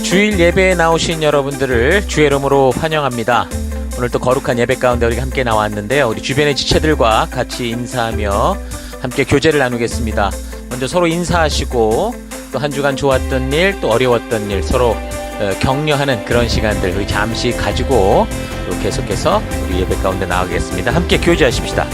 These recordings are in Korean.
주일 예배에 나오신 여러분들을 주의 이름으로 환영합니다. 오늘 또 거룩한 예배 가운데 우리가 함께 나왔는데요. 우리 주변의 지체들과 같이 인사하며 함께 교제를 나누겠습니다. 먼저 서로 인사하시고 또 한 주간 좋았던 일, 또 어려웠던 일 서로 격려하는 그런 시간들 우리 잠시 가지고 또 계속해서 우리 예배 가운데 나가겠습니다. 함께 교제하십시다.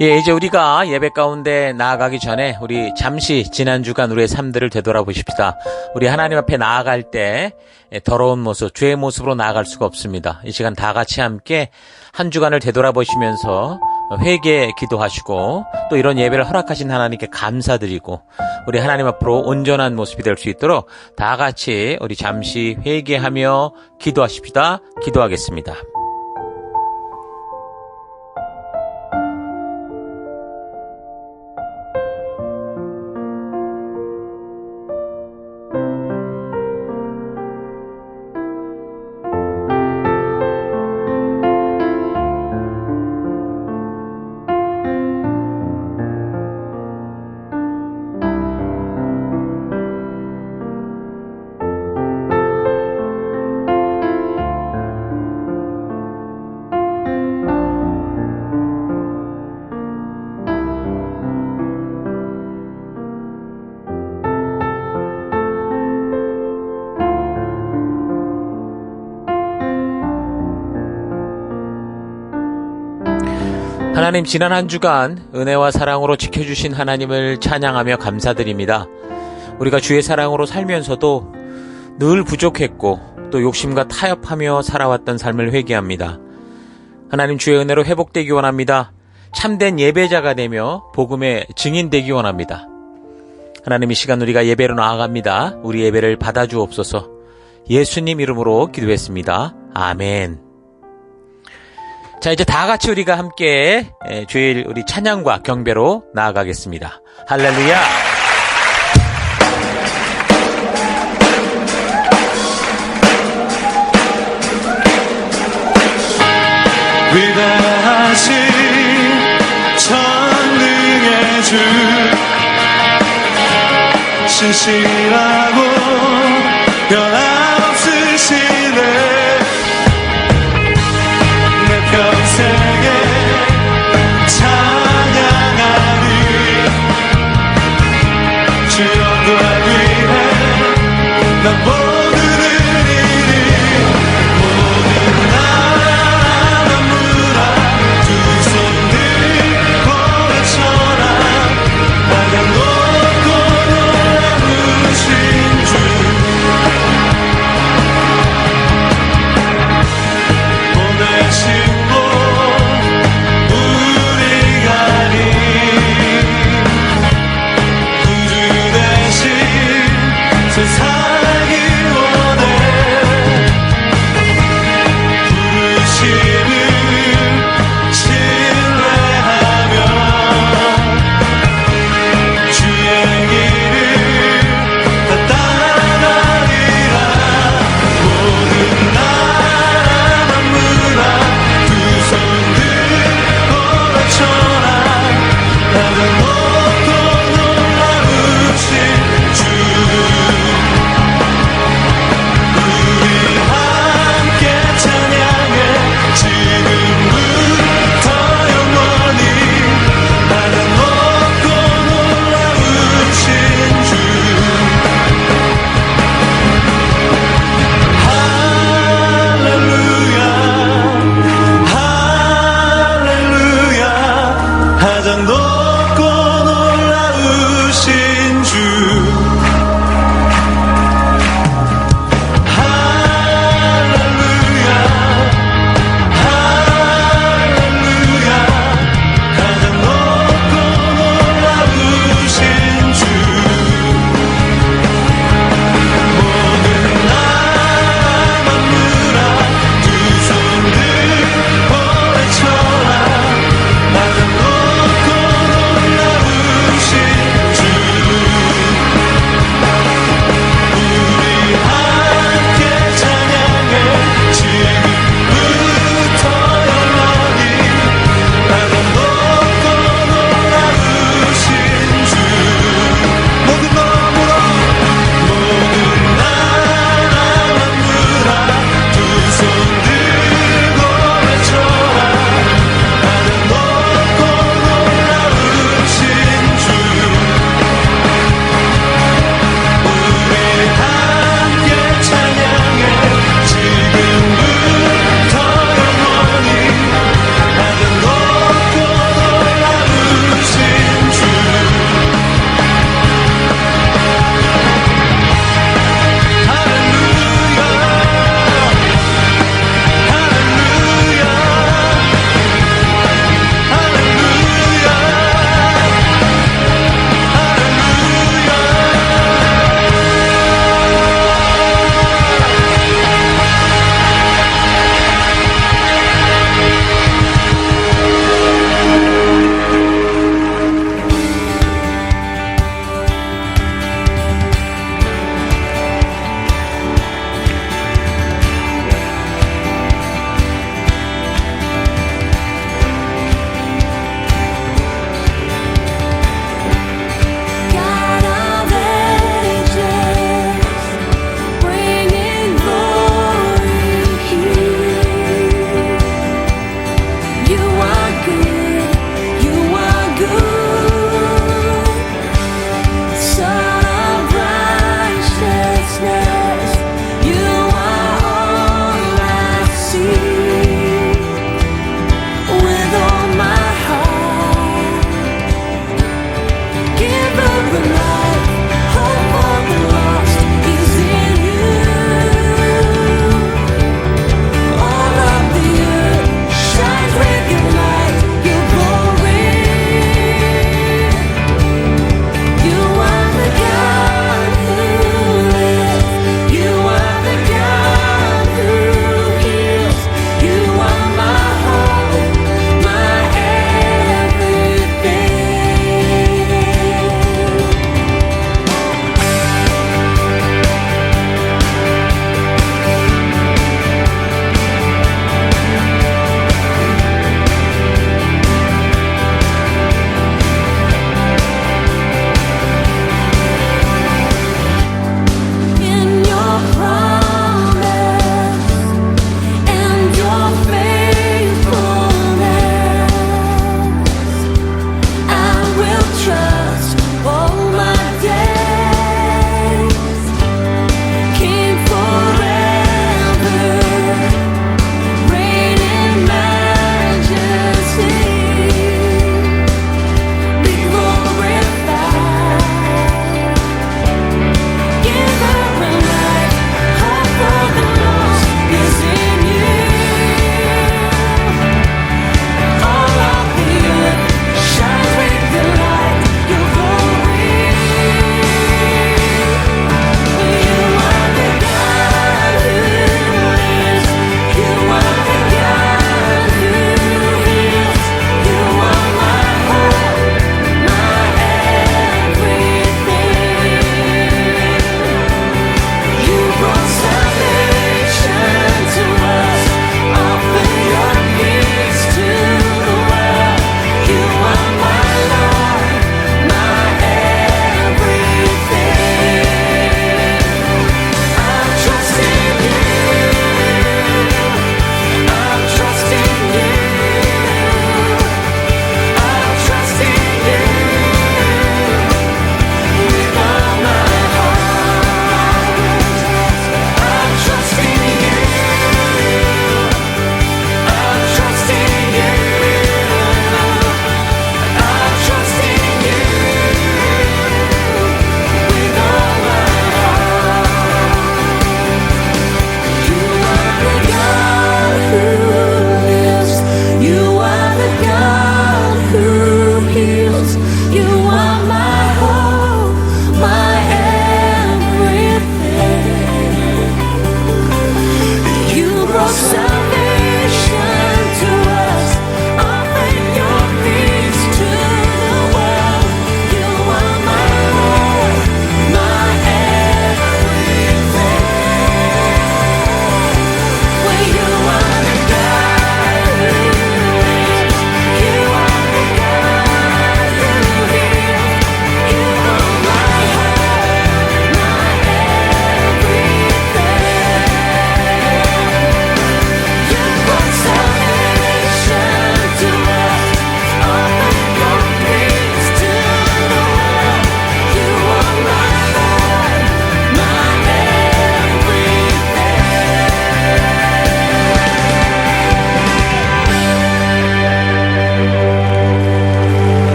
이제 우리가 예배 가운데 나아가기 전에 우리 잠시 지난 주간 우리의 삶들을 되돌아보십시다. 우리 하나님 앞에 나아갈 때 더러운 모습, 죄의 모습으로 나아갈 수가 없습니다. 이 시간 다 같이 함께 한 주간을 되돌아보시면서 회개 기도하시고 또 이런 예배를 허락하신 하나님께 감사드리고 우리 하나님 앞으로 온전한 모습이 될 수 있도록 다 같이 우리 잠시 회개하며 기도하십시다. 기도하겠습니다. 하나님, 지난 한 주간 은혜와 사랑으로 지켜주신 하나님을 찬양하며 감사드립니다. 우리가 주의 사랑으로 살면서도 늘 부족했고 또 욕심과 타협하며 살아왔던 삶을 회개합니다. 하나님, 주의 은혜로 회복되기 원합니다. 참된 예배자가 되며 복음의 증인되기 원합니다. 하나님, 이 시간 우리가 예배로 나아갑니다. 우리 예배를 받아주옵소서. 예수님 이름으로 기도했습니다. 아멘. 자, 이제 다 같이 우리가 함께 주일 우리 찬양과 경배로 나아가겠습니다. 할렐루야! 위대하신 전능의 주, 신실하고 변함없으시네. 평생에 찬양하리. 주 영광 위해 난 모든 일이 모든 나라 만물아 두 손 들고 외쳐라. 나가 높고 놀라우신 주 보내신 세상이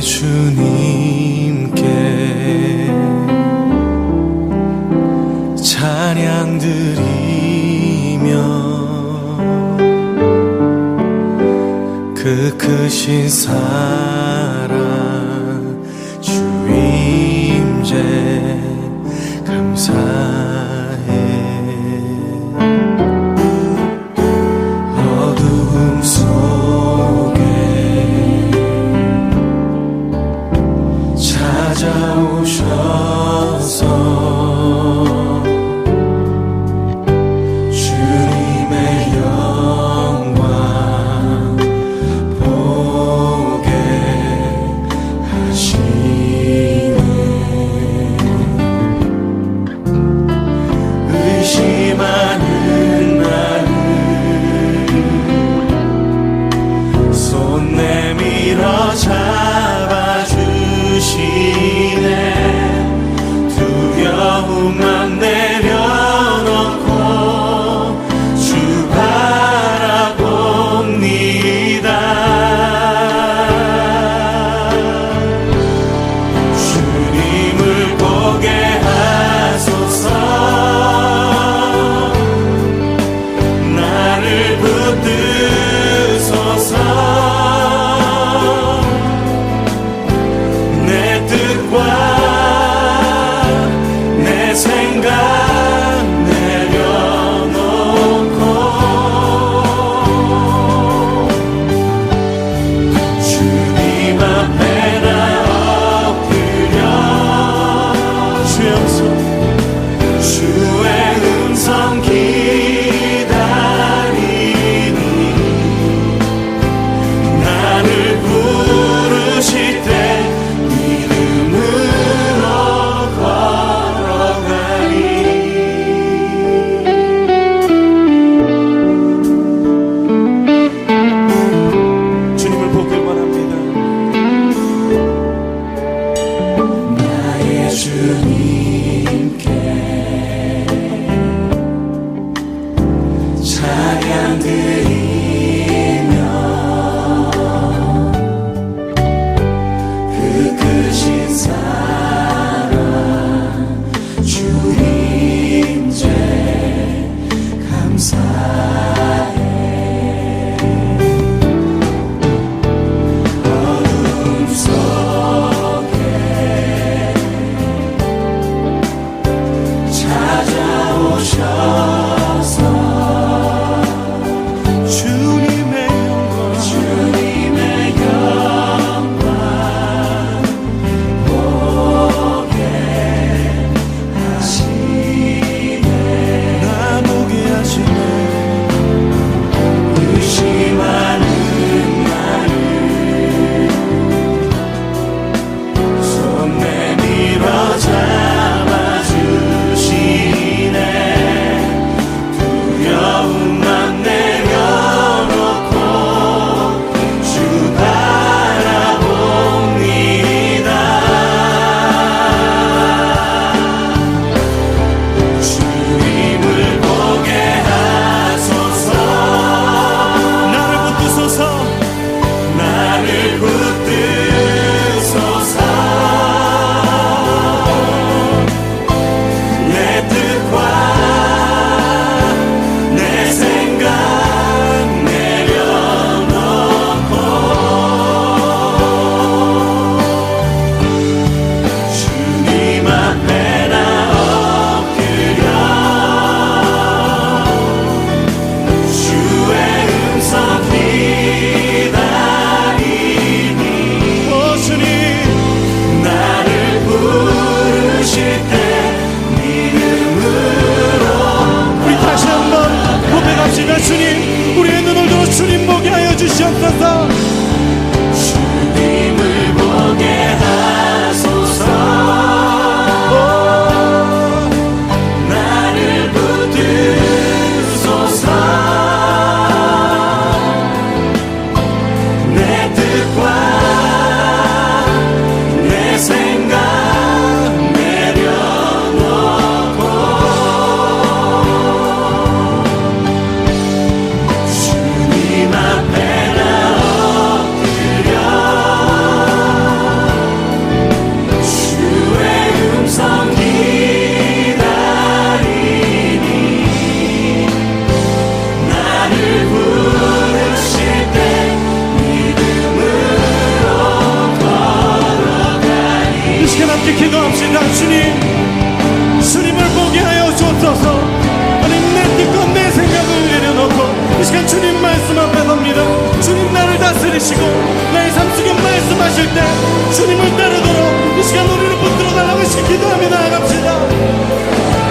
주님께 찬양 드리며 그 크신 사랑 주 임재 감사해. 어두움 속에 찾아오셔서 주님의 영광 보게 하시네. 의심하는 나를 손 내밀어 잡아주시네. 두려움만 내려놓고 주 바라봅니다. 주님을 보게 하소서. 나를 붙드소서. 내 뜻과 내 생각 내려놓고 주님 앞에 나 엎드려 주의 음성 주의 음성 기다리니 나를 부르실 때 믿음으로 걸어가리. 주님을 보길 원합니다. 나의 주님께 찬양 드리며 그 크신 사랑 주 임재 감사해. 어둠 속에 찾아오셔서 주님의 영광 보게 하시네. 나 보게 하시네. 의심하는 나를 손 내밀어 잡아주시네. 두려움만 내려놓고 주 바라봅니다. 주님을 보게 하소서. 나를 붙드소서. 나를 붙드소서. 내 뜻과 내 생각 내려놓고 주님 앞에 나 엎드려 주의 음성 기다리니 오 주님 나를 부르실 때 믿음으로 우리 다시 한번 고백합시다. 주님 우리의 눈을 들어 주님 보게 하여 주시옵소서. 주님을 보게 하소서. 나를 붙드소서. 내 뜻과 내 생각 내려놓고 주님 앞에 나 내리시고 나의 삶 속에 말씀하실 때 주님을 따르도록 이 시간 우리를 붙들어 달라고 기도하며 나아갑시다.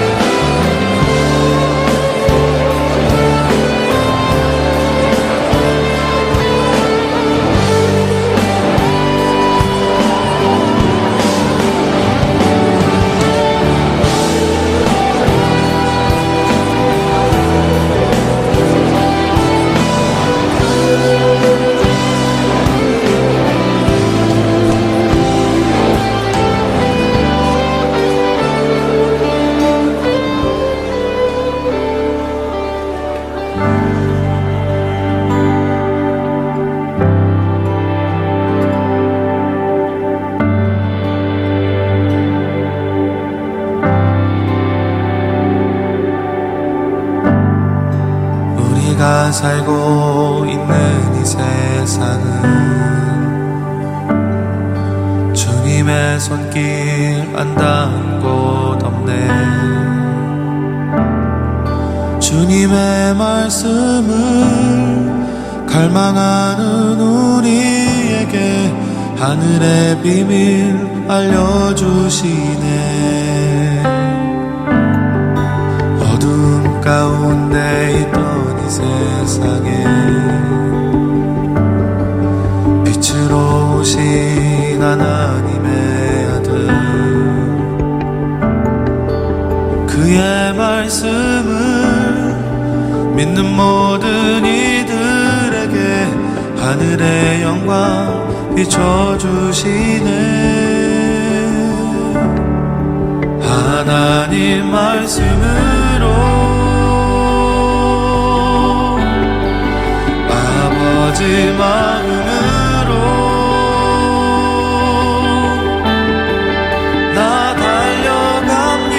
우리가 살고 있는 이 세상은 주님의 손길 안 닿은 곳 없네. 주님의 말씀을 갈망하는 우리에게 하늘의 비밀 알려주시네. 어둠 가운데 있던 이 세상에 빛으로 오신 하나님의 아들, 그의 말씀을 믿는 모든 이들에게 하늘의 영광 비춰주시네. 하나님 말씀으로 아버지 마음으로 나 달려갑니다.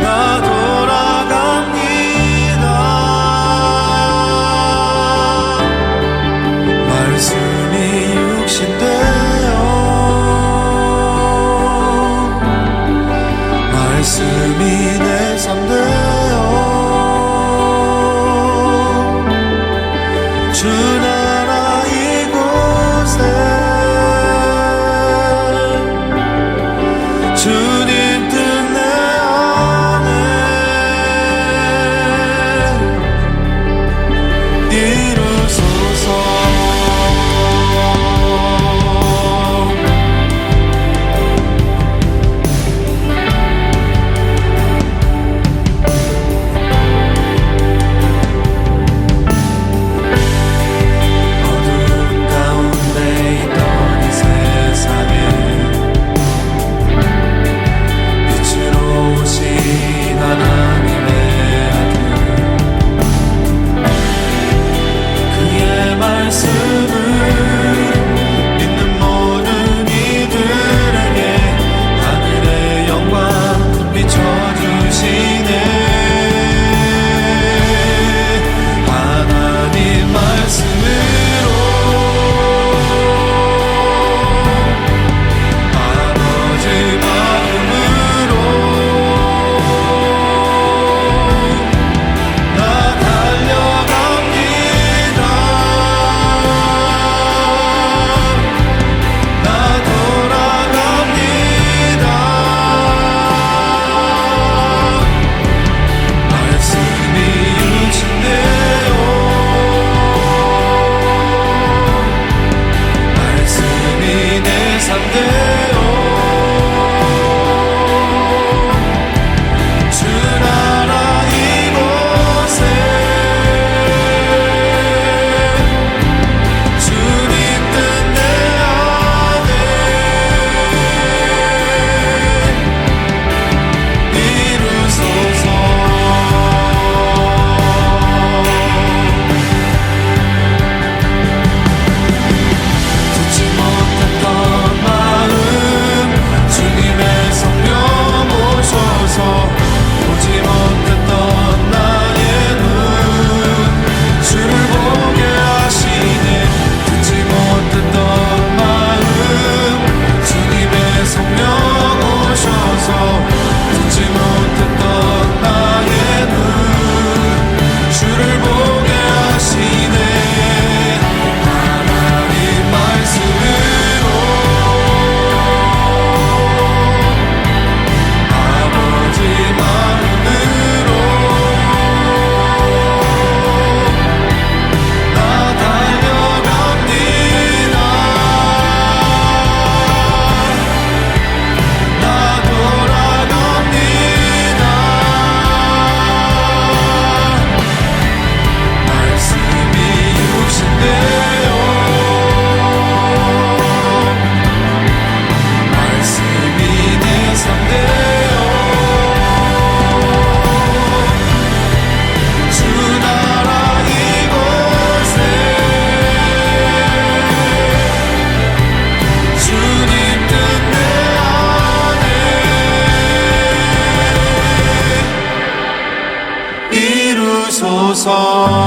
나 돌아갑니다. 말씀이 육신 되어 말씀이 내 삶 되어 주 나라 이곳에 주님 뜻 내 안에 이루소서. 이루소서.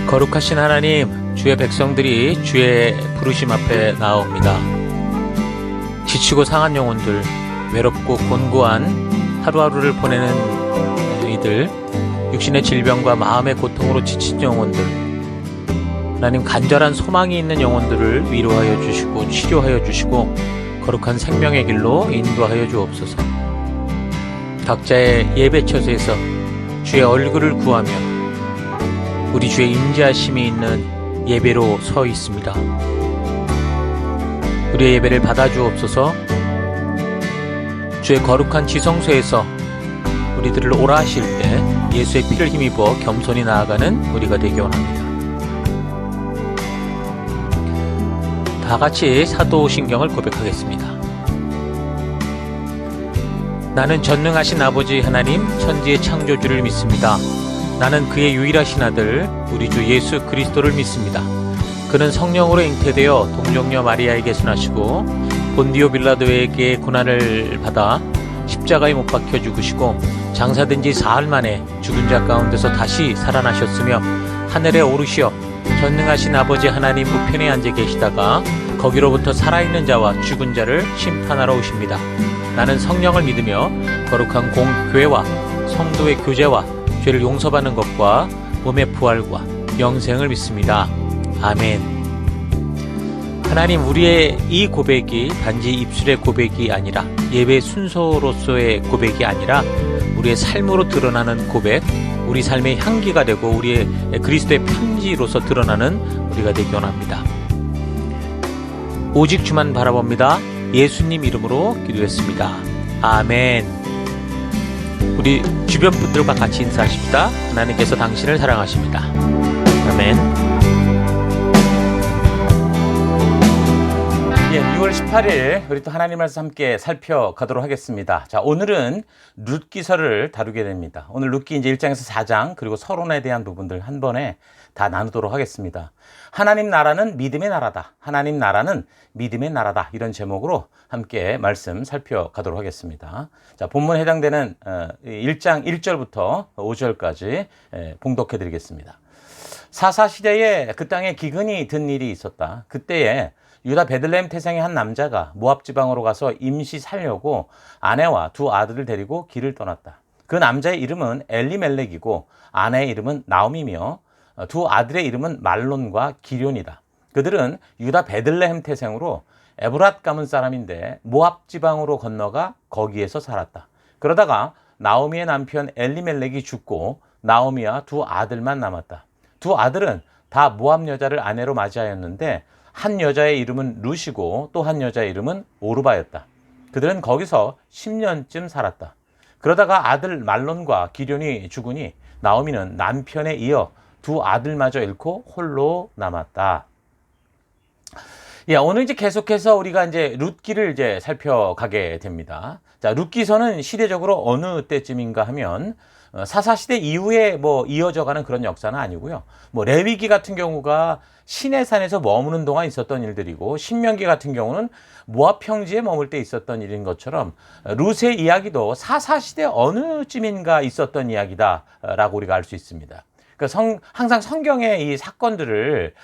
거룩하신 하나님, 주의 백성들이 주의 부르심 앞에 나옵니다. 지치고 상한 영혼들, 외롭고 곤고한 하루하루를 보내는 이들, 육신의 질병과 마음의 고통으로 지친 영혼들, 하나님 간절한 소망이 있는 영혼들을 위로하여 주시고 치료하여 주시고 거룩한 생명의 길로 인도하여 주옵소서. 각자의 예배 처소에서 주의 얼굴을 구하며 우리 주의 임재하심이 있는 예배로 서 있습니다. 우리의 예배를 받아주옵소서. 주의 거룩한 지성소에서 우리들을 오라 하실 때 예수의 피를 힘입어 겸손히 나아가는 우리가 되기 원합니다. 다 같이 사도신경을 고백하겠습니다. 나는 전능하신 아버지 하나님 천지의 창조주를 믿습니다. 나는 그의 유일하신 아들 우리 주 예수 그리스도를 믿습니다. 그는 성령으로 잉태되어 동정녀 마리아에게서 나시고 본디오 빌라도에게 고난을 받아 십자가에 못 박혀 죽으시고 장사된 지 사흘 만에 죽은 자 가운데서 다시 살아나셨으며 하늘에 오르시어 전능하신 아버지 하나님 우편에 앉아 계시다가 거기로부터 살아있는 자와 죽은 자를 심판하러 오십니다. 나는 성령을 믿으며 거룩한 공교회와 성도의 교제와 죄를 용서받는 것과 몸의 부활과 영생을 믿습니다. 아멘. 하나님, 우리의 이 고백이 단지 입술의 고백이 아니라 예배 순서로서의 고백이 아니라 우리의 삶으로 드러나는 고백, 우리 삶의 향기가 되고 우리의 그리스도의 편지로서 드러나는 우리가 되기 원합니다. 오직 주만 바라봅니다. 예수님 이름으로 기도했습니다. 아멘. 우리 주변 분들과 같이 인사하십시다. 하나님께서 당신을 사랑하십니다. 아멘. 6월 18일 우리 또 하나님 말씀 함께 살펴가도록 하겠습니다. 자, 오늘은 룻기서를 다루게 됩니다. 오늘 룻기 이제 1장에서 4장 그리고 서론에 대한 부분들 한 번에 다 나누도록 하겠습니다. 하나님 나라는 믿음의 나라다. 하나님 나라는 믿음의 나라다. 이런 제목으로 함께 말씀 살펴가도록 하겠습니다. 자, 본문에 해당되는 1장 1절부터 5절까지 봉독해 드리겠습니다. 사사시대에 그 땅에 기근이 든 일이 있었다. 그때에 유다 베들레헴 태생의 한 남자가 모압 지방으로 가서 임시 살려고 아내와 두 아들을 데리고 길을 떠났다. 그 남자의 이름은 엘리멜렉이고 아내의 이름은 나오미며 두 아들의 이름은 말론과 기럐이다. 그들은 유다 베들레헴 태생으로 에브랏 가문 사람인데 모압 지방으로 건너가 거기에서 살았다. 그러다가 나오미의 남편 엘리멜렉이 죽고 나오미와 두 아들만 남았다. 두 아들은 다 모압 여자를 아내로 맞이하였는데 한 여자의 이름은 룻이고 또 한 여자의 이름은 오르바였다. 그들은 거기서 10년쯤 살았다. 그러다가 아들 말론과 기럐이 죽으니 나오미는 남편에 이어 두 아들마저 잃고 홀로 남았다. 예, 오늘 이제 계속해서 우리가 이제 룻기를 이제 살펴가게 됩니다. 자, 룻기서는 시대적으로 어느 때쯤인가 하면 사사시대 이후에 이어져가는 그런 역사는 아니고요. 레위기 같은 경우가 시내산에서 머무는 동안 있었던 일들이고, 신명기 같은 경우는 모압 평지에 머물 때 있었던 일인 것처럼 룻의 이야기도 사사시대 어느쯤인가 있었던 이야기다라고 우리가 알 수 있습니다. 그러니까 항상 성경의 이 사건들을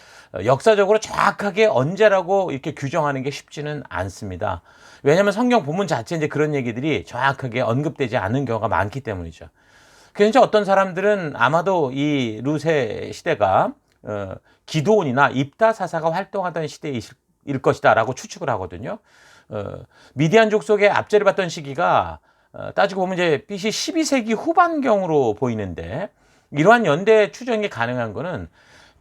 역사적으로 정확하게 언제라고 이렇게 규정하는 게 쉽지는 않습니다. 왜냐하면 성경 본문 자체에 이제 그런 얘기들이 정확하게 언급되지 않는 경우가 많기 때문이죠. 그래서 어떤 사람들은 아마도 이 룻의 시대가 기드온이나 입다 사사가 활동하던 시대일 것이다 라고 추측을 하거든요. 미디안 족속의 압제를 받던 시기가 따지고 보면 이제 BC 12세기 후반경으로 보이는데, 이러한 연대 추정이 가능한 거는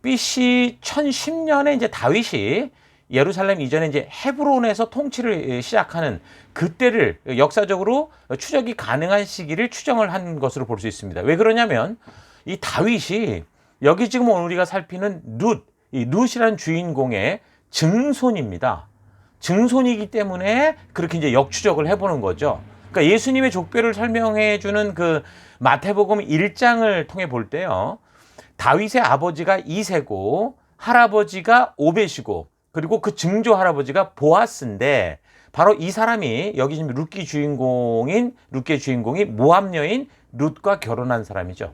BC 1010년에 이제 다윗이 예루살렘 이전에 이제 헤브론에서 통치를 시작하는 그때를 역사적으로 추적이 가능한 시기를 추정을 한 것으로 볼 수 있습니다. 왜 그러냐면 이 다윗이 여기 지금 오늘 우리가 살피는 이 룻이라는 주인공의 증손입니다. 증손이기 때문에 그렇게 이제 역추적을 해보는 거죠. 그러니까 예수님의 족보를 설명해 주는 그 마태복음 1장을 통해 볼 때요. 다윗의 아버지가 이세고 할아버지가 오벳이고 그리고 그 증조 할아버지가 보아스인데 바로 이 사람이 여기 지금 룻기 주인공이 모압 여인 룻과 결혼한 사람이죠.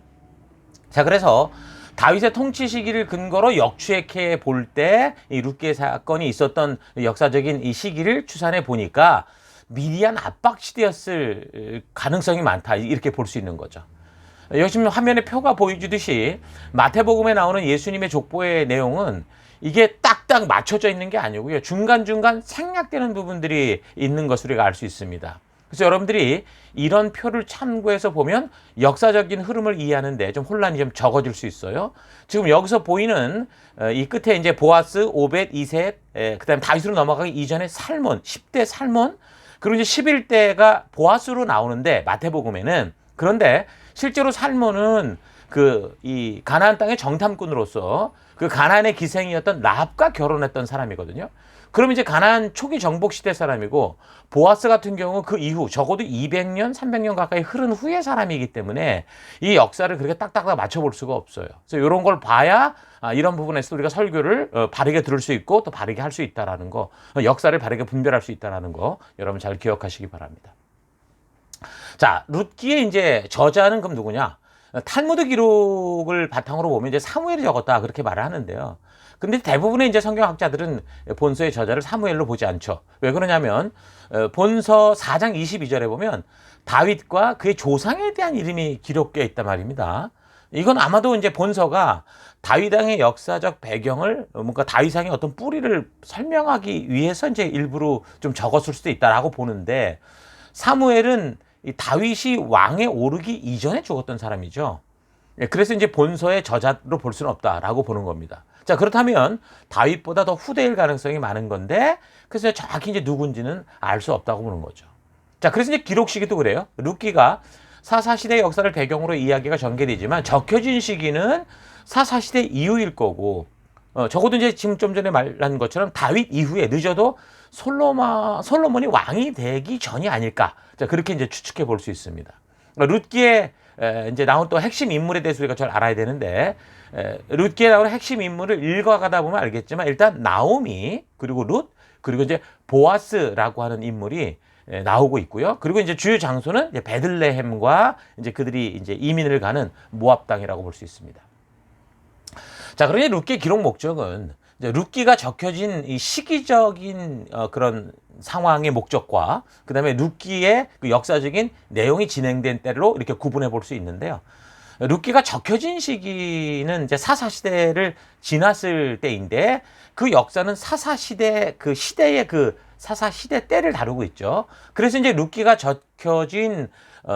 자, 그래서 다윗의 통치 시기를 근거로 역추ек해 볼 때 이 룻기의 사건이 있었던 역사적인 이 시기를 추산해 보니까 미디안 압박 시대였을 가능성이 많다, 이렇게 볼 수 있는 거죠. 여기 지금 화면에 표가 보여주듯이 마태복음에 나오는 예수님의 족보의 내용은 이게 딱딱 맞춰져 있는 게 아니고요. 중간중간 생략되는 부분들이 있는 것을 우리가 알 수 있습니다. 그래서 여러분들이 이런 표를 참고해서 보면 역사적인 흐름을 이해하는데 좀 혼란이 좀 적어질 수 있어요. 지금 여기서 보이는 이 끝에 이제 보아스, 오벳, 이셋, 그다음에 다윗으로 넘어가기 이전에 살몬, 10대 살몬, 그리고 이제 11대가 보아스로 나오는데 마태복음에는, 그런데 실제로 살몬은 이 가나안 땅의 정탐꾼으로서 그 가나안의 기생이었던 라합과 결혼했던 사람이거든요. 그럼 이제 가나안 초기 정복 시대 사람이고, 보아스 같은 경우 그 이후 적어도 200년, 300년 가까이 흐른 후의 사람이기 때문에 이 역사를 그렇게 딱딱 맞춰볼 수가 없어요. 그래서 이런 걸 봐야 이런 부분에서 우리가 설교를 바르게 들을 수 있고 또 바르게 할 수 있다라는 거, 역사를 바르게 분별할 수 있다라는 거 여러분 잘 기억하시기 바랍니다. 자, 룻기의 이제 저자는 그럼 누구냐? 탈무드 기록을 바탕으로 보면 이제 사무엘이 적었다, 그렇게 말을 하는데요. 근데 대부분의 이제 성경학자들은 본서의 저자를 사무엘로 보지 않죠. 왜 그러냐면 본서 4장 22절에 보면 다윗과 그의 조상에 대한 이름이 기록되어 있단 말입니다. 이건 아마도 이제 본서가 다윗왕의 역사적 배경을, 뭔가 다윗왕의 어떤 뿌리를 설명하기 위해서 이제 일부러 좀 적었을 수도 있다라고 보는데, 사무엘은 이 다윗이 왕에 오르기 이전에 죽었던 사람이죠. 그래서 이제 본서의 저자로 볼 수는 없다라고 보는 겁니다. 자, 그렇다면 다윗보다 더 후대일 가능성이 많은 건데, 그래서 정확히 이제 누군지는 알 수 없다고 보는 거죠. 자, 그래서 이제 기록 시기도 그래요. 룻기가 사사시대 역사를 배경으로 이야기가 전개되지만 적혀진 시기는 사사시대 이후일 거고, 적어도 이제 지금 좀 전에 말한 것처럼 다윗 이후에 늦어도 솔로몬이 왕이 되기 전이 아닐까. 자, 그렇게 이제 추측해 볼 수 있습니다. 룻기에 이제 나온 또 핵심 인물에 대해서 우리가 잘 알아야 되는데, 룻기에 나오는 핵심 인물을 읽어가다 보면 알겠지만, 일단 나오미, 그리고 룻, 그리고 이제 보아스라고 하는 인물이 나오고 있고요. 그리고 이제 주요 장소는 이제 베들레헴과 이제 그들이 이제 이민을 가는 모압 땅이라고 볼 수 있습니다. 자, 그러니 룻기 기록 목적은 이제 룻기가 적혀진 이 시기적인 그런 상황의 목적과 그다음에 룻기의 그 역사적인 내용이 진행된 때로 이렇게 구분해 볼 수 있는데요. 룻기가 적혀진 시기는 이제 사사시대를 지났을 때인데, 그 역사는 사사시대 그 시대의 그 사사시대 때를 다루고 있죠. 그래서 이제 룻기가 적혀진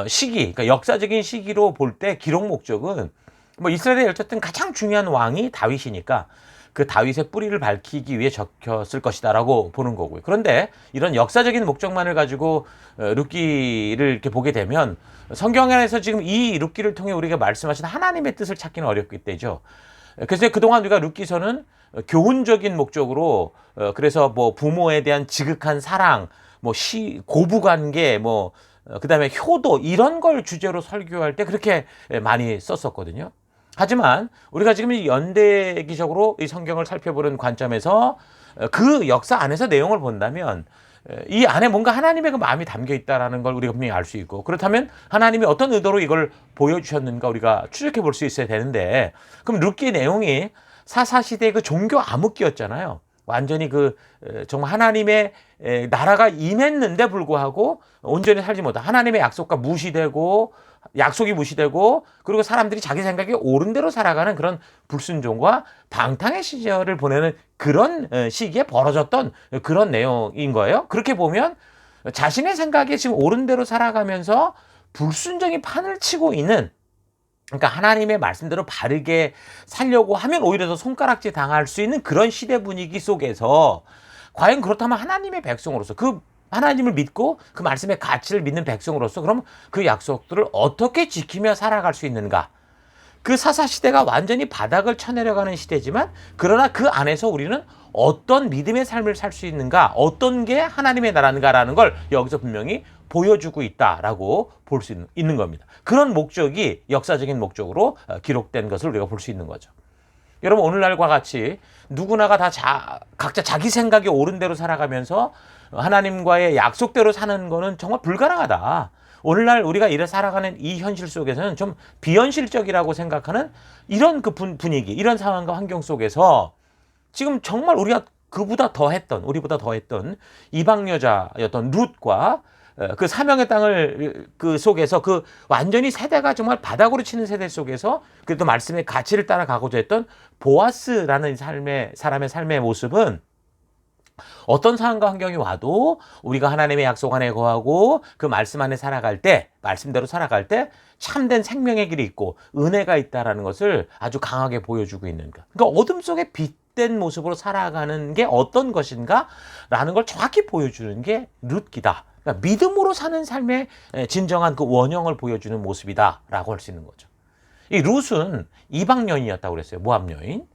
시기, 그러니까 역사적인 시기로 볼 때 기록 목적은 뭐 이스라엘에 어쨌든 가장 중요한 왕이 다윗이니까 그 다윗의 뿌리를 밝히기 위해 적혔을 것이다라고 보는 거고요. 그런데 이런 역사적인 목적만을 가지고 룻기를 이렇게 보게 되면 성경 안에서 지금 이 룻기를 통해 우리가 말씀하신 하나님의 뜻을 찾기는 어렵기 때죠. 그래서 그동안 우리가 룻기서는 교훈적인 목적으로, 그래서 뭐 부모에 대한 지극한 사랑, 뭐 고부관계, 뭐 그다음에 효도, 이런 걸 주제로 설교할 때 그렇게 많이 썼었거든요. 하지만 우리가 지금 이 연대기적으로 이 성경을 살펴보는 관점에서 그 역사 안에서 내용을 본다면 이 안에 뭔가 하나님의 그 마음이 담겨 있다라는 걸 우리가 분명히 알 수 있고, 그렇다면 하나님이 어떤 의도로 이걸 보여주셨는가 우리가 추적해 볼 수 있어야 되는데, 그럼 룻기의 내용이 사사시대의 그 종교 암흑기였잖아요. 완전히 정말 하나님의 나라가 임했는데 불구하고 온전히 살지 못한, 하나님의 약속이 무시되고 그리고 사람들이 자기 생각에 옳은 대로 살아가는 그런 불순종과 방탕의 시절을 보내는 그런 시기에 벌어졌던 그런 내용인 거예요. 그렇게 보면 자신의 생각에 지금 옳은 대로 살아가면서 불순종이 판을 치고 있는, 그러니까 하나님의 말씀대로 바르게 살려고 하면 오히려 더 손가락질 당할 수 있는 그런 시대 분위기 속에서, 과연 그렇다면 하나님의 백성으로서, 그 하나님을 믿고 그 말씀의 가치를 믿는 백성으로서 그럼 그 약속들을 어떻게 지키며 살아갈 수 있는가? 그 사사시대가 완전히 바닥을 쳐내려가는 시대지만, 그러나 그 안에서 우리는 어떤 믿음의 삶을 살 수 있는가, 어떤 게 하나님의 나라인가라는 걸 여기서 분명히 보여주고 있다라고 볼 수 있는 겁니다. 그런 목적이 역사적인 목적으로 기록된 것을 우리가 볼 수 있는 거죠. 여러분, 오늘날과 같이 누구나가 다 각자 자기 생각이 옳은 대로 살아가면서 하나님과의 약속대로 사는 거는 정말 불가능하다. 오늘날 우리가 이래 살아가는 이 현실 속에서는 좀 비현실적이라고 생각하는 이런 그 분위기, 이런 상황과 환경 속에서 지금 정말 우리보다 더 했던 이방 여자였던 룻과 그 사명의 땅을 그 속에서 그 완전히 세대가 정말 바닥으로 치는 세대 속에서 그래도 말씀의 가치를 따라가고자 했던 보아스라는 사람의 삶의 모습은 어떤 상황과 환경이 와도 우리가 하나님의 약속 안에 거하고 그 말씀 안에 살아갈 때, 말씀대로 살아갈 때 참된 생명의 길이 있고 은혜가 있다라는 것을 아주 강하게 보여주고 있는 것. 그러니까 어둠 속에 빛된 모습으로 살아가는 게 어떤 것인가 라는 걸 정확히 보여주는 게 룻기다. 그러니까 믿음으로 사는 삶의 진정한 그 원형을 보여주는 모습이다라고 할 수 있는 거죠. 이 룻은 이방 여인이었다고 그랬어요. 모압 여인.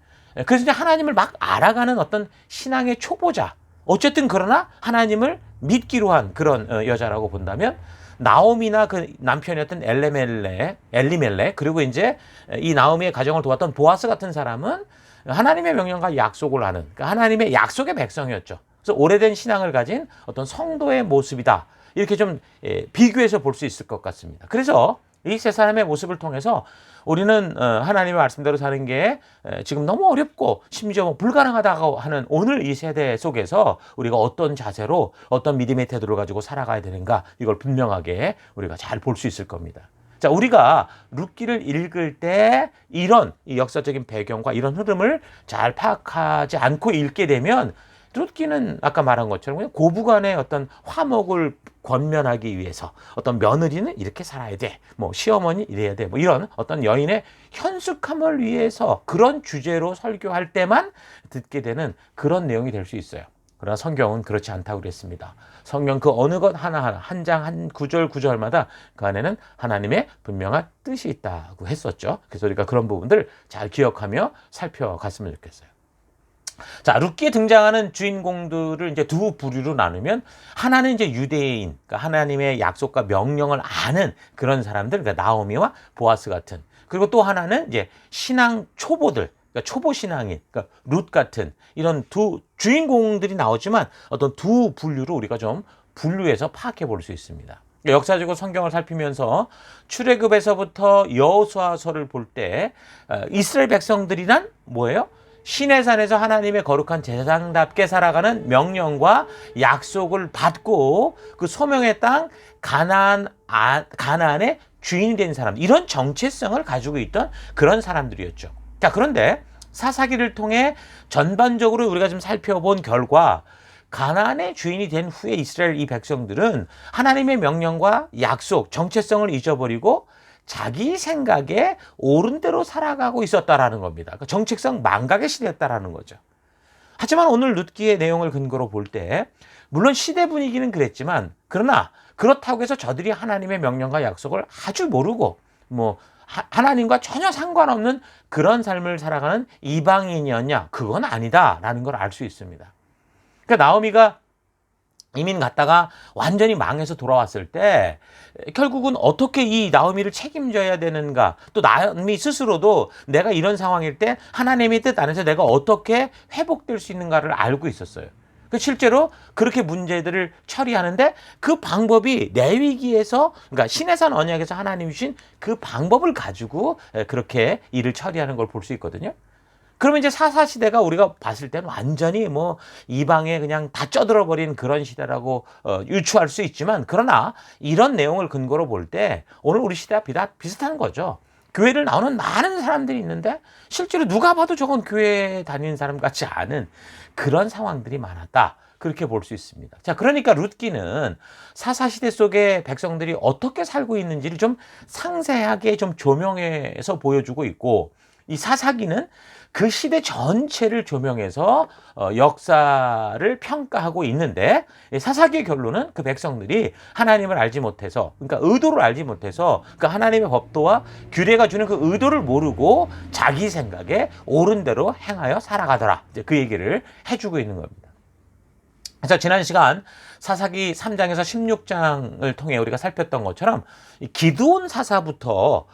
그래서 이제 하나님을 막 알아가는 어떤 신앙의 초보자. 어쨌든 그러나 하나님을 믿기로 한 그런 여자라고 본다면 나오미나 그 남편이었던 엘리멜렉 그리고 이제 이 나오미의 가정을 도왔던 보아스 같은 사람은 하나님의 명령과 약속을 하는 그러니까 하나님의 약속의 백성이었죠. 그래서 오래된 신앙을 가진 어떤 성도의 모습이다. 이렇게 좀 비교해서 볼 수 있을 것 같습니다. 그래서 이 세 사람의 모습을 통해서 우리는 하나님의 말씀대로 사는 게 지금 너무 어렵고 심지어 불가능하다고 하는 오늘 이 세대 속에서 우리가 어떤 자세로 어떤 믿음의 태도를 가지고 살아가야 되는가 이걸 분명하게 우리가 잘 볼 수 있을 겁니다. 자, 우리가 룻기를 읽을 때 이런 이 역사적인 배경과 이런 흐름을 잘 파악하지 않고 읽게 되면 룻기는 아까 말한 것처럼 그냥 고부간의 어떤 화목을 권면하기 위해서 어떤 며느리는 이렇게 살아야 돼. 뭐 시어머니 이래야 돼. 뭐 이런 어떤 여인의 현숙함을 위해서 그런 주제로 설교할 때만 듣게 되는 그런 내용이 될 수 있어요. 그러나 성경은 그렇지 않다고 그랬습니다. 성경 그 어느 것 하나하나 한 장 한 구절마다 그 안에는 하나님의 분명한 뜻이 있다고 했었죠. 그래서 우리가 그런 부분들 잘 기억하며 살펴갔으면 좋겠어요. 자, 룻기에 등장하는 주인공들을 이제 두 부류로 나누면 하나는 이제 유대인, 그러니까 하나님의 약속과 명령을 아는 그런 사람들, 그러니까 나오미와 보아스 같은. 그리고 또 하나는 이제 신앙 초보들, 그러니까 초보 신앙인, 그러니까 룻 같은 이런 두 주인공들이 나오지만 어떤 두 분류로 우리가 좀 분류해서 파악해 볼 수 있습니다. 역사적으로 성경을 살피면서 출애굽에서부터 여호수아서를 볼 때 이스라엘 백성들이란 뭐예요? 시내산에서 하나님의 거룩한 제사장답게 살아가는 명령과 약속을 받고 그 소명의 땅 가나안의 주인이 된 사람, 이런 정체성을 가지고 있던 그런 사람들이었죠. 자, 그런데 사사기를 통해 전반적으로 우리가 좀 살펴본 결과 가나안의 주인이 된 후에 이스라엘 이 백성들은 하나님의 명령과 약속, 정체성을 잊어버리고 자기 생각에 옳은 대로 살아가고 있었다라는 겁니다. 그 정체성 망각의 시대였다라는 거죠. 하지만 오늘 룻기의 내용을 근거로 볼 때 물론 시대 분위기는 그랬지만 그러나 그렇다고 해서 저들이 하나님의 명령과 약속을 아주 모르고 뭐 하나님과 전혀 상관없는 그런 삶을 살아가는 이방인이었냐? 그건 아니다라는 걸 알 수 있습니다. 그러니까 나오미가 이민 갔다가 완전히 망해서 돌아왔을 때 결국은 어떻게 이 나오미를 책임져야 되는가, 또 나오미 스스로도 내가 이런 상황일 때 하나님의 뜻 안에서 내가 어떻게 회복될 수 있는가를 알고 있었어요. 실제로 그렇게 문제들을 처리하는데 그 방법이 레위기에서, 그러니까 시내산 언약에서 하나님이 주신 그 방법을 가지고 그렇게 일을 처리하는 걸 볼 수 있거든요. 그러면 이제 사사시대가 우리가 봤을 때는 완전히 뭐 이방에 그냥 다 쪄들어버린 그런 시대라고 유추할 수 있지만, 그러나 이런 내용을 근거로 볼 때 오늘 우리 시대와 비슷한 거죠. 교회를 나오는 많은 사람들이 있는데 실제로 누가 봐도 저건 교회에 다니는 사람 같지 않은 그런 상황들이 많았다. 그렇게 볼 수 있습니다. 자, 그러니까 룻기는 사사시대 속에 백성들이 어떻게 살고 있는지를 좀 상세하게 좀 조명해서 보여주고 있고, 이 사사기는 그 시대 전체를 조명해서 역사를 평가하고 있는데, 사사기의 결론은 그 백성들이 하나님을 알지 못해서, 그러니까 의도를 알지 못해서, 그러니까 하나님의 법도와 규례가 주는 그 의도를 모르고 자기 생각에 옳은 대로 행하여 살아가더라. 이제 그 얘기를 해주고 있는 겁니다. 그래서 지난 시간 사사기 3장에서 16장을 통해 우리가 살폈던 것처럼 이 기드온 사사부터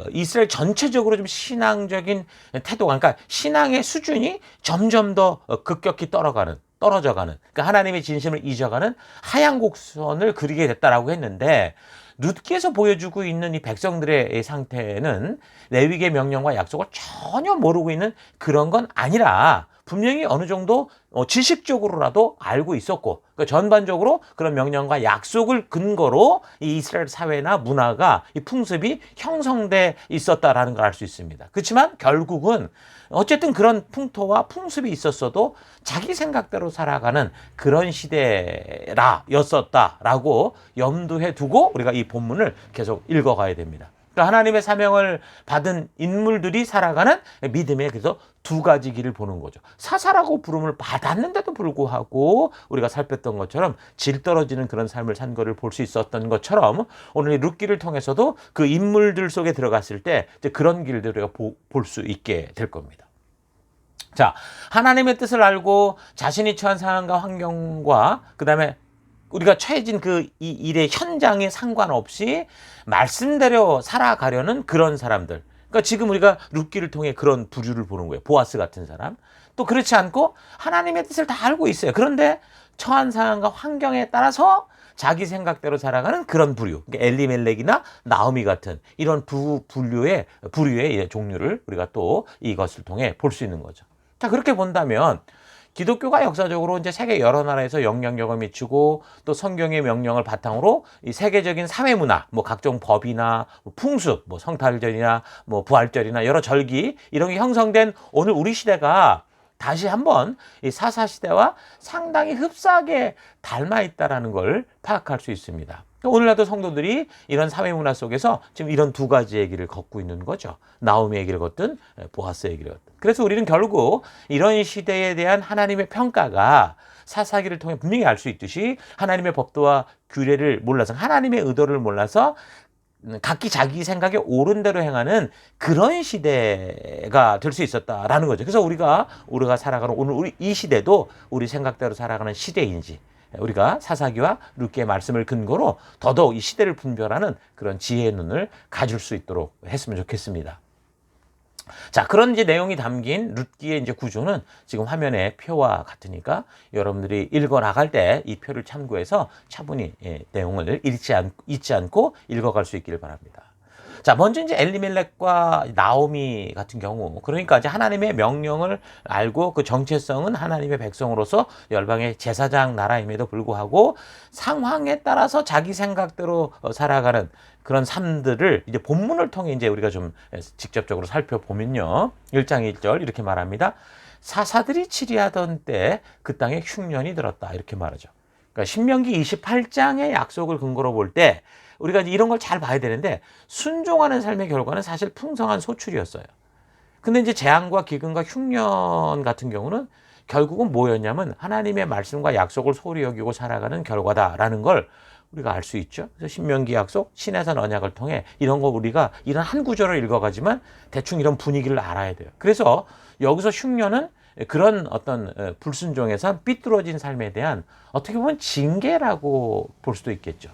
이스라엘 전체적으로 좀 신앙적인 태도가, 그러니까 신앙의 수준이 점점 더 급격히 떨어져가는, 그러니까 하나님의 진심을 잊어가는 하얀 곡선을 그리게 됐다라고 했는데, 룻기에서 보여주고 있는 이 백성들의 상태는 레위기의 명령과 약속을 전혀 모르고 있는 그런 건 아니라 분명히 어느 정도 지식적으로라도 알고 있었고, 그러니까 전반적으로 그런 명령과 약속을 근거로 이 이스라엘 사회나 문화가, 이 풍습이 형성돼 있었다라는 걸 알 수 있습니다. 그렇지만 결국은 어쨌든 그런 풍토와 풍습이 있었어도 자기 생각대로 살아가는 그런 시대였었다라고 염두에 두고 우리가 이 본문을 계속 읽어가야 됩니다. 그러니까 하나님의 사명을 받은 인물들이 살아가는 믿음의 그래서 두 가지 길을 보는 거죠. 사사라고 부름을 받았는데도 불구하고 우리가 살폈던 것처럼 질 떨어지는 그런 삶을 산 거를 볼 수 있었던 것처럼, 오늘 이 룻기를 통해서도 그 인물들 속에 들어갔을 때 이제 그런 길들을 우리가 볼 수 있게 될 겁니다. 자, 하나님의 뜻을 알고 자신이 처한 상황과 환경과 그 다음에 우리가 처해진 이 일의 현장에 상관없이 말씀대로 살아가려는 그런 사람들. 그러니까 지금 우리가 룻기를 통해 그런 부류를 보는 거예요. 보아스 같은 사람. 또 그렇지 않고 하나님의 뜻을 다 알고 있어요. 그런데 처한 상황과 환경에 따라서 자기 생각대로 살아가는 그런 부류. 그러니까 엘리멜렉이나 나오미 같은 이런 부류의 종류를 우리가 또 이것을 통해 볼 수 있는 거죠. 자, 그렇게 본다면 기독교가 역사적으로 이제 세계 여러 나라에서 영향력을 미치고, 또 성경의 명령을 바탕으로 이 세계적인 사회 문화, 뭐 각종 법이나 풍습, 뭐 성탄절이나 뭐 부활절이나 여러 절기 이런 게 형성된 오늘 우리 시대가 다시 한번 이 사사 시대와 상당히 흡사하게 닮아 있다라는 걸 파악할 수 있습니다. 오늘날도 성도들이 이런 사회 문화 속에서 지금 이런 두 가지 얘기를 걷고 있는 거죠. 나오미 얘기를 걷든 보아스 얘기를 걷든. 그래서 우리는 결국 이런 시대에 대한 하나님의 평가가 사사기를 통해 분명히 알 수 있듯이, 하나님의 법도와 규례를 몰라서, 하나님의 의도를 몰라서 각기 자기 생각에 옳은 대로 행하는 그런 시대가 될 수 있었다라는 거죠. 그래서 우리가 살아가는 오늘 우리 이 시대도 우리 생각대로 살아가는 시대인지, 우리가 사사기와 룻기의 말씀을 근거로 더더욱 이 시대를 분별하는 그런 지혜의 눈을 가질 수 있도록 했으면 좋겠습니다. 자, 그런 이제 내용이 담긴 룻기의 이제 구조는 지금 화면에 표와 같으니까 여러분들이 읽어 나갈 때 이 표를 참고해서 차분히 내용을 잊지 않고 읽어갈 수 있기를 바랍니다. 자, 먼저 이제 엘리멜렉과 나오미 같은 경우, 그러니까 이제 하나님의 명령을 알고 그 정체성은 하나님의 백성으로서 열방의 제사장 나라임에도 불구하고 상황에 따라서 자기 생각대로 살아가는 그런 삶들을 이제 본문을 통해 이제 우리가 좀 직접적으로 살펴보면요. 1장 1절 이렇게 말합니다. 사사들이 치리하던 때 그 땅에 흉년이 들었다, 이렇게 말하죠. 그러니까 신명기 28장의 약속을 근거로 볼 때 우리가 이제 이런 걸 잘 봐야 되는데, 순종하는 삶의 결과는 사실 풍성한 소출이었어요. 근데 이제 재앙과 기근과 흉년 같은 경우는 결국은 뭐였냐면 하나님의 말씀과 약속을 소홀히 여기고 살아가는 결과다라는 걸 우리가 알 수 있죠. 그래서 신명기 약속, 시내산 언약을 통해 이런 거 우리가 이런 한 구절을 읽어가지만 대충 이런 분위기를 알아야 돼요. 그래서 여기서 흉년은 그런 어떤 불순종에서 삐뚤어진 삶에 대한 어떻게 보면 징계라고 볼 수도 있겠죠.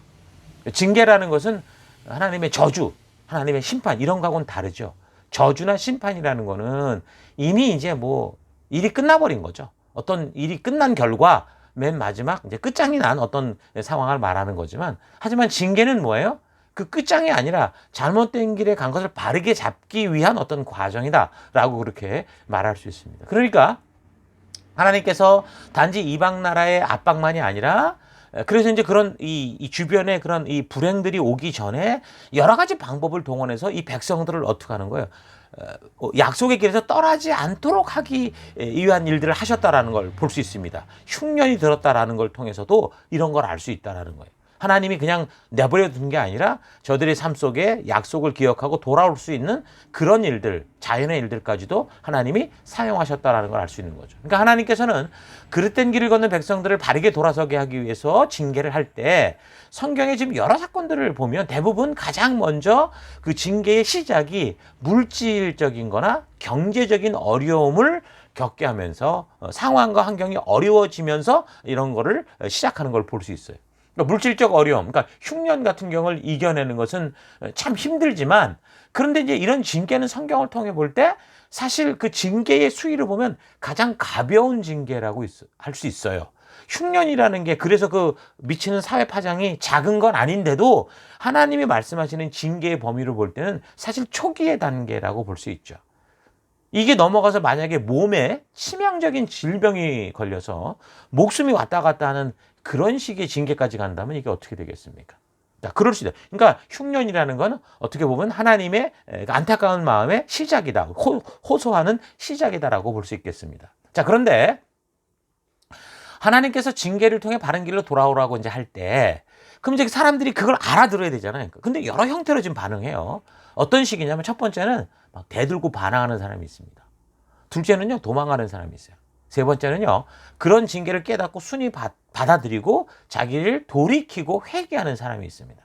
징계라는 것은 하나님의 저주, 하나님의 심판 이런 거하고는 다르죠. 저주나 심판이라는 거는 이미 이제 뭐 일이 끝나버린 거죠. 어떤 일이 끝난 결과 맨 마지막 이제 끝장이 난 어떤 상황을 말하는 거지만, 하지만 징계는 뭐예요? 그 끝장이 아니라 잘못된 길에 간 것을 바르게 잡기 위한 어떤 과정이다라고 그렇게 말할 수 있습니다. 그러니까 하나님께서 단지 이방 나라의 압박만이 아니라, 그래서 이제 그런 이 주변에 그런 이 불행들이 오기 전에 여러 가지 방법을 동원해서 이 백성들을 어떻게 하는 거예요? 약속의 길에서 떠나지 않도록 하기 위한 일들을 하셨다라는 걸 볼 수 있습니다. 흉년이 들었다라는 걸 통해서도 이런 걸 알 수 있다라는 거예요. 하나님이 그냥 내버려 둔 게 아니라 저들의 삶 속에 약속을 기억하고 돌아올 수 있는 그런 일들, 자연의 일들까지도 하나님이 사용하셨다라는 걸 알 수 있는 거죠. 그러니까 하나님께서는 그릇된 길을 걷는 백성들을 바르게 돌아서게 하기 위해서 징계를 할 때, 성경에 지금 여러 사건들을 보면 대부분 가장 먼저 그 징계의 시작이 물질적인 거나 경제적인 어려움을 겪게 하면서 상황과 환경이 어려워지면서 이런 거를 시작하는 걸 볼 수 있어요. 그러니까 물질적 어려움, 그러니까 흉년 같은 경우를 이겨내는 것은 참 힘들지만, 그런데 이제 이런 징계는 성경을 통해 볼 때 사실 그 징계의 수위를 보면 가장 가벼운 징계라고 할 수 있어요. 흉년이라는 게 그래서 그 미치는 사회 파장이 작은 건 아닌데도 하나님이 말씀하시는 징계의 범위를 볼 때는 사실 초기의 단계라고 볼 수 있죠. 이게 넘어가서 만약에 몸에 치명적인 질병이 걸려서 목숨이 왔다 갔다 하는 그런 식의 징계까지 간다면 이게 어떻게 되겠습니까? 자, 그럴 수 있다. 그러니까 흉년이라는 건 어떻게 보면 하나님의 안타까운 마음의 시작이다. 호소하는 시작이다라고 볼 수 있겠습니다. 자, 그런데 하나님께서 징계를 통해 바른 길로 돌아오라고 이제 할 때, 그럼 이제 사람들이 그걸 알아들어야 되잖아요. 근데 여러 형태로 지금 반응해요. 어떤 식이냐면 첫 번째는 막 대들고 반항하는 사람이 있습니다. 둘째는요, 도망가는 사람이 있어요. 세 번째는요, 그런 징계를 깨닫고 순위 받아들이고 자기를 돌이키고 회개하는 사람이 있습니다.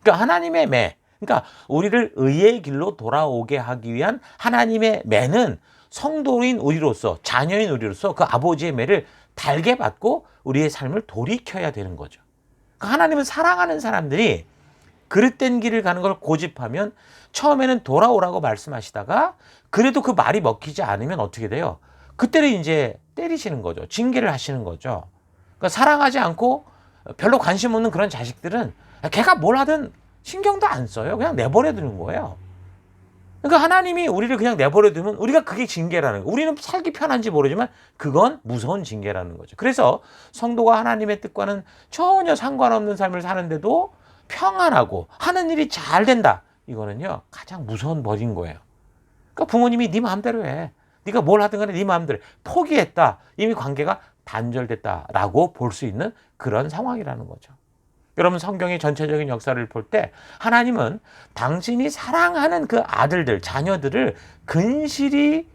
그러니까 하나님의 매, 그러니까 우리를 의의 길로 돌아오게 하기 위한 하나님의 매는 성도인 우리로서, 자녀인 우리로서 그 아버지의 매를 달게 받고 우리의 삶을 돌이켜야 되는 거죠. 그러니까 하나님은 사랑하는 사람들이 그릇된 길을 가는 걸 고집하면 처음에는 돌아오라고 말씀하시다가 그래도 그 말이 먹히지 않으면 어떻게 돼요? 그때는 이제 때리시는 거죠. 징계를 하시는 거죠. 그러니까 사랑하지 않고 별로 관심 없는 그런 자식들은 걔가 뭘 하든 신경도 안 써요. 그냥 내버려 두는 거예요. 그러니까 하나님이 우리를 그냥 내버려 두면 우리가 그게 징계라는 거예요. 우리는 살기 편한지 모르지만 그건 무서운 징계라는 거죠. 그래서 성도가 하나님의 뜻과는 전혀 상관없는 삶을 사는데도 평안하고 하는 일이 잘 된다. 이거는요, 가장 무서운 벌인 거예요. 그러니까 부모님이 네 마음대로 해. 네가 뭘 하든 간에 네 마음대로 해. 포기했다. 이미 관계가 단절됐다라고 볼 수 있는 그런 상황이라는 거죠. 여러분, 성경의 전체적인 역사를 볼 때 하나님은 당신이 사랑하는 그 아들들, 자녀들을 근실히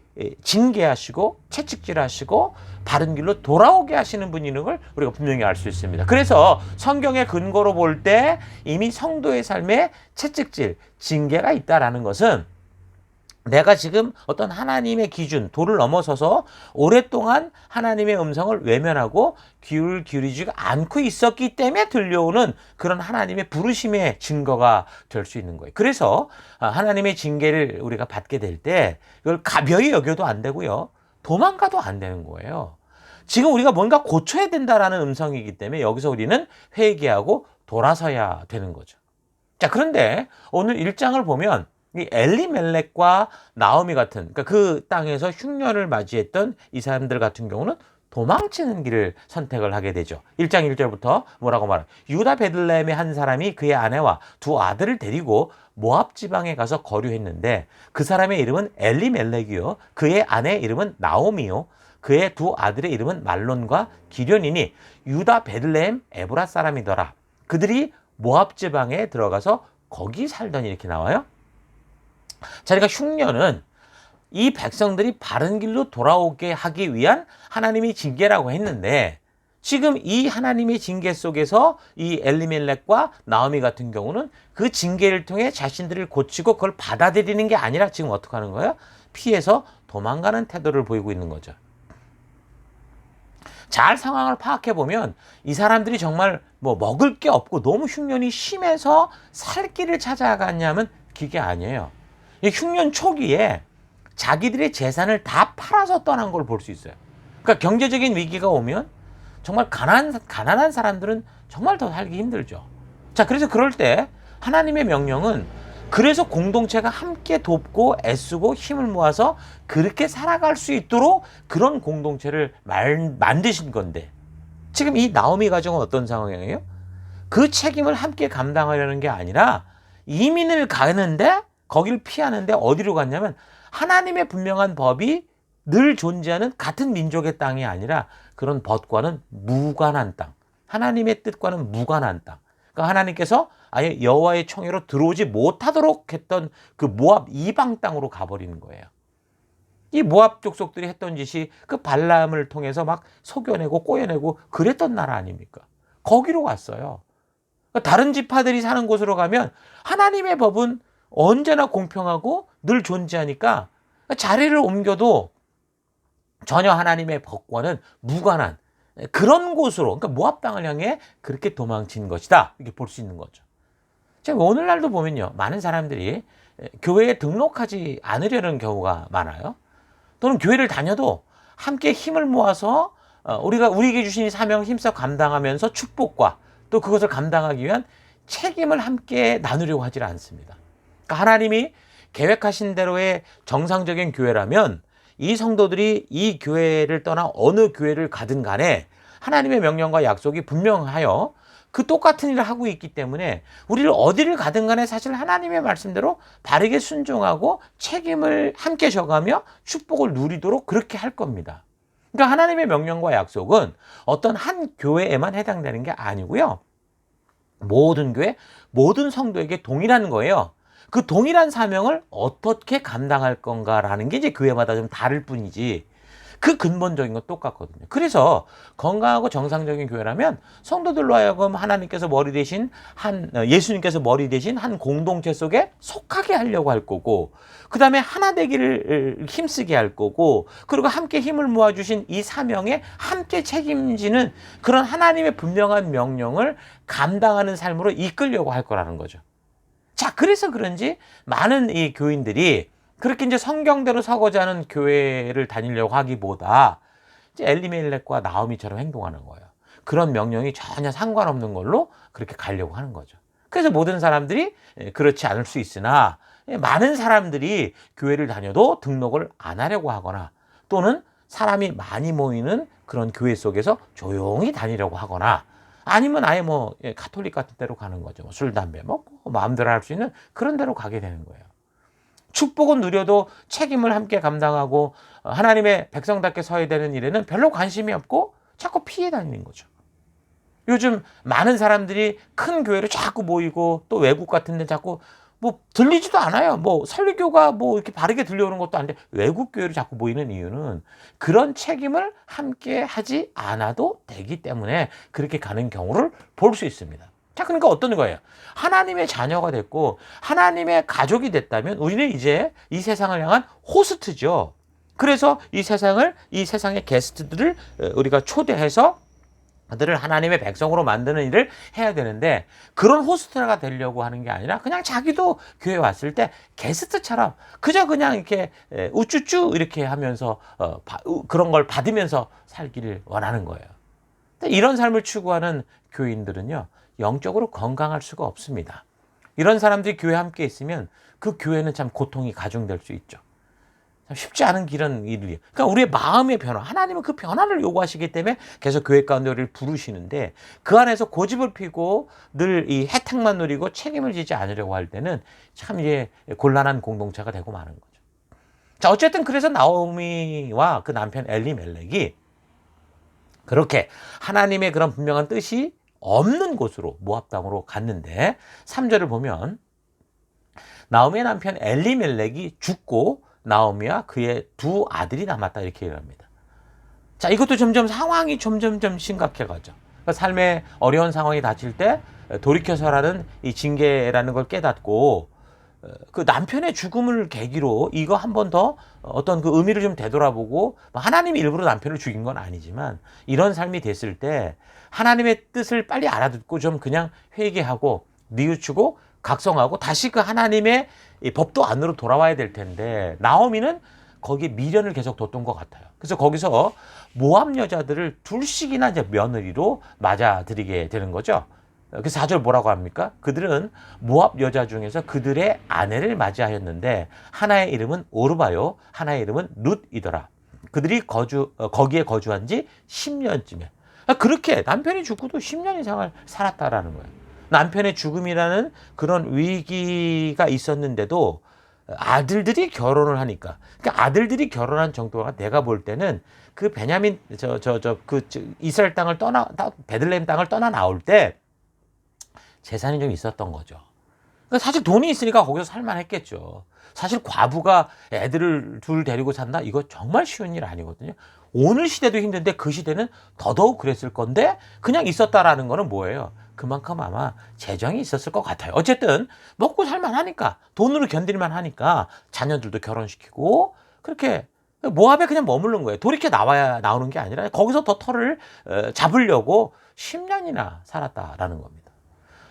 징계하시고 채찍질하시고 바른 길로 돌아오게 하시는 분이라는 걸 우리가 분명히 알 수 있습니다. 그래서 성경의 근거로 볼 때 이미 성도의 삶에 채찍질, 징계가 있다라는 것은 내가 지금 어떤 하나님의 기준, 도를 넘어서서 오랫동안 하나님의 음성을 외면하고 귀를 기울이지 않고 있었기 때문에 들려오는 그런 하나님의 부르심의 증거가 될 수 있는 거예요. 그래서 하나님의 징계를 우리가 받게 될 때 이걸 가벼이 여겨도 안 되고요. 도망가도 안 되는 거예요. 지금 우리가 뭔가 고쳐야 된다라는 음성이기 때문에 여기서 우리는 회개하고 돌아서야 되는 거죠. 자, 그런데 오늘 1장을 보면 이 엘리멜렉과 나오미 같은, 그러니까 그 땅에서 흉년을 맞이했던 이 사람들 같은 경우는 도망치는 길을 선택을 하게 되죠. 1장 1절부터 뭐라고 말해요? 유다 베들레헴의 한 사람이 그의 아내와 두 아들을 데리고 모압 지방에 가서 거류했는데 그 사람의 이름은 엘리멜렉이요, 그의 아내의 이름은 나오미요, 그의 두 아들의 이름은 말론과 기련이니 유다 베들레헴 에브라 사람이더라. 그들이 모압 지방에 들어가서 거기 살더니, 이렇게 나와요. 자, 그러니까 흉년은 이 백성들이 바른 길로 돌아오게 하기 위한 하나님의 징계라고 했는데, 지금 이 하나님의 징계 속에서 이 엘리멜렉과 나오미 같은 경우는 그 징계를 통해 자신들을 고치고 그걸 받아들이는 게 아니라 지금 어떻게 하는 거예요? 피해서 도망가는 태도를 보이고 있는 거죠. 잘 상황을 파악해 보면 이 사람들이 정말 뭐 먹을 게 없고 너무 흉년이 심해서 살 길을 찾아갔냐면 그게 아니에요. 이 흉년 초기에 자기들의 재산을 다 팔아서 떠난 걸 볼 수 있어요. 그러니까 경제적인 위기가 오면 정말 가난한 사람들은 정말 더 살기 힘들죠. 자, 그래서 그럴 때 하나님의 명령은 그래서 공동체가 함께 돕고 애쓰고 힘을 모아서 그렇게 살아갈 수 있도록 그런 공동체를 만드신 건데, 지금 이 나오미 가정은 어떤 상황이에요? 그 책임을 함께 감당하려는 게 아니라 이민을 가는데 거기를 피하는데 어디로 갔냐면 하나님의 분명한 법이 늘 존재하는 같은 민족의 땅이 아니라 그런 법과는 무관한 땅, 하나님의 뜻과는 무관한 땅, 그러니까 하나님께서 아예 여호와의 총회로 들어오지 못하도록 했던 그 모압 이방 땅으로 가버리는 거예요. 이 모압 족속들이 했던 짓이 그 발람을 통해서 막 속여내고 꼬여내고 그랬던 나라 아닙니까? 거기로 갔어요. 그러니까 다른 지파들이 사는 곳으로 가면 하나님의 법은 언제나 공평하고 늘 존재하니까 자리를 옮겨도 전혀 하나님의 법과는 무관한 그런 곳으로, 그러니까 모압 땅을 향해 그렇게 도망친 것이다, 이렇게 볼 수 있는 거죠. 자, 오늘날도 보면요, 많은 사람들이 교회에 등록하지 않으려는 경우가 많아요. 또는 교회를 다녀도 함께 힘을 모아서 우리가 우리에게 주신 사명 힘써 감당하면서 축복과 또 그것을 감당하기 위한 책임을 함께 나누려고 하지 않습니다. 그러니까 하나님이 계획하신 대로의 정상적인 교회라면 이 성도들이 이 교회를 떠나 어느 교회를 가든 간에 하나님의 명령과 약속이 분명하여 그 똑같은 일을 하고 있기 때문에 우리를 어디를 가든 간에 사실 하나님의 말씀대로 바르게 순종하고 책임을 함께 져가며 축복을 누리도록 그렇게 할 겁니다. 그러니까 하나님의 명령과 약속은 어떤 한 교회에만 해당되는 게 아니고요, 모든 교회, 모든 성도에게 동일한 거예요. 그 동일한 사명을 어떻게 감당할 건가라는 게 이제 교회마다 좀 다를 뿐이지 그 근본적인 건 똑같거든요. 그래서 건강하고 정상적인 교회라면 성도들로 하여금 하나님께서 머리 대신 예수님께서 머리 대신 한 공동체 속에 속하게 하려고 할 거고, 그 다음에 하나 되기를 힘쓰게 할 거고, 그리고 함께 힘을 모아주신 이 사명에 함께 책임지는 그런 하나님의 분명한 명령을 감당하는 삶으로 이끌려고 할 거라는 거죠. 자, 그래서 그런지 많은 이 교인들이 그렇게 이제 성경대로 서고자 하는 교회를 다니려고 하기보다 이제 엘리멜렉과 나오미처럼 행동하는 거예요. 그런 명령이 전혀 상관없는 걸로 그렇게 가려고 하는 거죠. 그래서 모든 사람들이 그렇지 않을 수 있으나 많은 사람들이 교회를 다녀도 등록을 안 하려고 하거나 또는 사람이 많이 모이는 그런 교회 속에서 조용히 다니려고 하거나 아니면 아예 가톨릭 같은 데로 가는 거죠. 술, 담배 먹고 마음대로 할 수 있는 그런 데로 가게 되는 거예요. 축복은 누려도 책임을 함께 감당하고 하나님의 백성답게 서야 되는 일에는 별로 관심이 없고 자꾸 피해 다니는 거죠. 요즘 많은 사람들이 큰 교회로 자꾸 모이고 또 외국 같은 데 자꾸 들리지도 않아요. 설교가 이렇게 바르게 들려오는 것도 아닌데 외국 교회로 자꾸 모이는 이유는 그런 책임을 함께 하지 않아도 되기 때문에 그렇게 가는 경우를 볼 수 있습니다. 자, 그러니까 어떤 거예요? 하나님의 자녀가 됐고 하나님의 가족이 됐다면 우리는 이제 이 세상을 향한 호스트죠. 그래서 이 세상의 게스트들을 우리가 초대해서 그들을 하나님의 백성으로 만드는 일을 해야 되는데, 그런 호스트가 되려고 하는 게 아니라 그냥 자기도 교회 왔을 때 게스트처럼 그냥 이렇게 우쭈쭈 이렇게 하면서 그런 걸 받으면서 살기를 원하는 거예요. 이런 삶을 추구하는 교인들은요, 영적으로 건강할 수가 없습니다. 이런 사람들이 교회에 함께 있으면 그 교회는 참 고통이 가중될 수 있죠. 참 쉽지 않은 길은 일이에요. 그러니까 우리의 마음의 변화, 하나님은 그 변화를 요구하시기 때문에 계속 교회 가운데 우리를 부르시는데 그 안에서 고집을 피고 늘 이 혜택만 누리고 책임을 지지 않으려고 할 때는 참 이제 곤란한 공동체가 되고 마는 거죠. 자, 어쨌든 그래서 나오미와 그 남편 엘리멜렉이 그렇게 하나님의 그런 분명한 뜻이 없는 곳으로 모압 땅으로 갔는데 3절을 보면 나오미의 남편 엘리멜렉이 죽고 나오미와 그의 두 아들이 남았다, 이렇게 얘기합니다. 자, 이것도 상황이 점점 심각해가죠. 그러니까 삶의 어려운 상황이 닥칠 때 돌이켜서라는 이 징계라는 걸 깨닫고 그 남편의 죽음을 계기로 이거 한 번 더 어떤 그 의미를 좀 되돌아보고, 하나님이 일부러 남편을 죽인 건 아니지만 이런 삶이 됐을 때 하나님의 뜻을 빨리 알아듣고 좀 그냥 회개하고 뉘우치고 각성하고 다시 그 하나님의 법도 안으로 돌아와야 될 텐데 나오미는 거기에 미련을 계속 뒀던 것 같아요. 그래서 거기서 모압 여자들을 둘씩이나 이제 며느리로 맞아들이게 되는 거죠. 그래서 4절 뭐라고 합니까? 그들은 모압 여자 중에서 그들의 아내를 맞이하였는데 하나의 이름은 오르바요, 하나의 이름은 룻이더라. 그들이 거기에 거주한 지 10년쯤에. 그렇게 남편이 죽고도 10년 이상을 살았다라는 거예요. 남편의 죽음이라는 그런 위기가 있었는데도 아들들이 결혼을 하니까, 그러니까 아들들이 결혼한 정도가 내가 볼 때는 그 베냐민 이스라엘 땅을 베들레헴 땅을 떠나 나올 때 재산이 좀 있었던 거죠. 그러니까 사실 돈이 있으니까 거기서 살만했겠죠. 사실 과부가 애들을 둘 데리고 산다? 이거 정말 쉬운 일 아니거든요. 오늘 시대도 힘든데 그 시대는 더더욱 그랬을 건데 그냥 있었다라는 거는 뭐예요? 그만큼 아마 재정이 있었을 것 같아요. 어쨌든 먹고 살만 하니까, 돈으로 견딜만 하니까 자녀들도 결혼시키고 그렇게 모압에 그냥 머무른 거예요. 돌이켜 나오는 게 아니라 거기서 더 터를 잡으려고 10년이나 살았다라는 겁니다.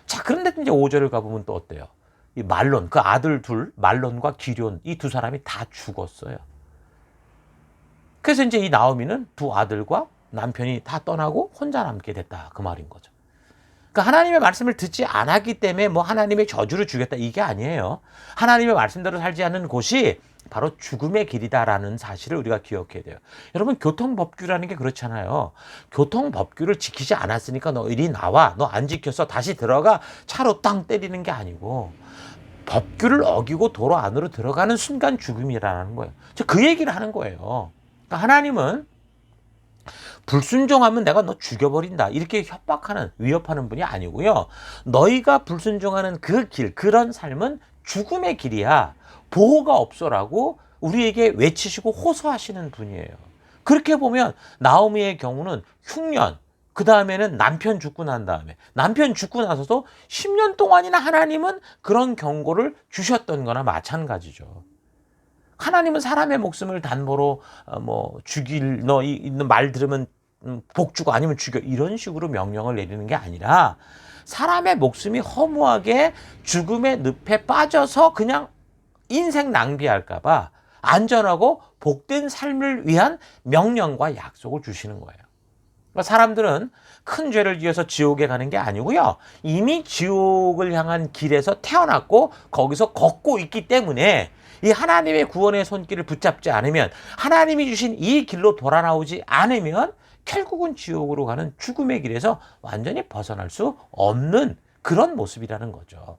자, 그런데 이제 5절을 가보면 또 어때요? 이 말론, 그 아들 둘, 말론과 기럨, 이 두 사람이 다 죽었어요. 그래서 이제 이 나오미는 두 아들과 남편이 다 떠나고 혼자 남게 됐다. 그 말인 거죠. 그러니까 하나님의 말씀을 듣지 않았기 때문에 뭐 하나님의 저주를 주겠다 이게 아니에요. 하나님의 말씀대로 살지 않는 곳이 바로 죽음의 길이다라는 사실을 우리가 기억해야 돼요. 여러분, 교통법규라는 게 그렇잖아요. 교통법규를 지키지 않았으니까 너 이리 나와, 너 안 지켰어, 다시 들어가, 차로 땅 때리는 게 아니고 법규를 어기고 도로 안으로 들어가는 순간 죽음이라는 거예요. 그 얘기를 하는 거예요. 그러니까 하나님은 불순종하면 내가 너 죽여버린다 이렇게 협박하는, 위협하는 분이 아니고요. 너희가 불순종하는 그 길, 그런 삶은 죽음의 길이야, 보호가 없어라고 우리에게 외치시고 호소하시는 분이에요. 그렇게 보면 나오미의 경우는 흉년, 그 다음에는 남편 죽고 난 다음에, 남편 죽고 나서도 10년 동안이나 하나님은 그런 경고를 주셨던 거나 마찬가지죠. 하나님은 사람의 목숨을 담보로 뭐 죽일, 너 말 들으면 복 주고 아니면 죽여, 이런 식으로 명령을 내리는 게 아니라 사람의 목숨이 허무하게 죽음의 늪에 빠져서 그냥 인생 낭비할까 봐 안전하고 복된 삶을 위한 명령과 약속을 주시는 거예요. 그러니까 사람들은 큰 죄를 지어서 지옥에 가는 게 아니고요. 이미 지옥을 향한 길에서 태어났고 거기서 걷고 있기 때문에 이 하나님의 구원의 손길을 붙잡지 않으면, 하나님이 주신 이 길로 돌아 나오지 않으면 결국은 지옥으로 가는 죽음의 길에서 완전히 벗어날 수 없는 그런 모습이라는 거죠.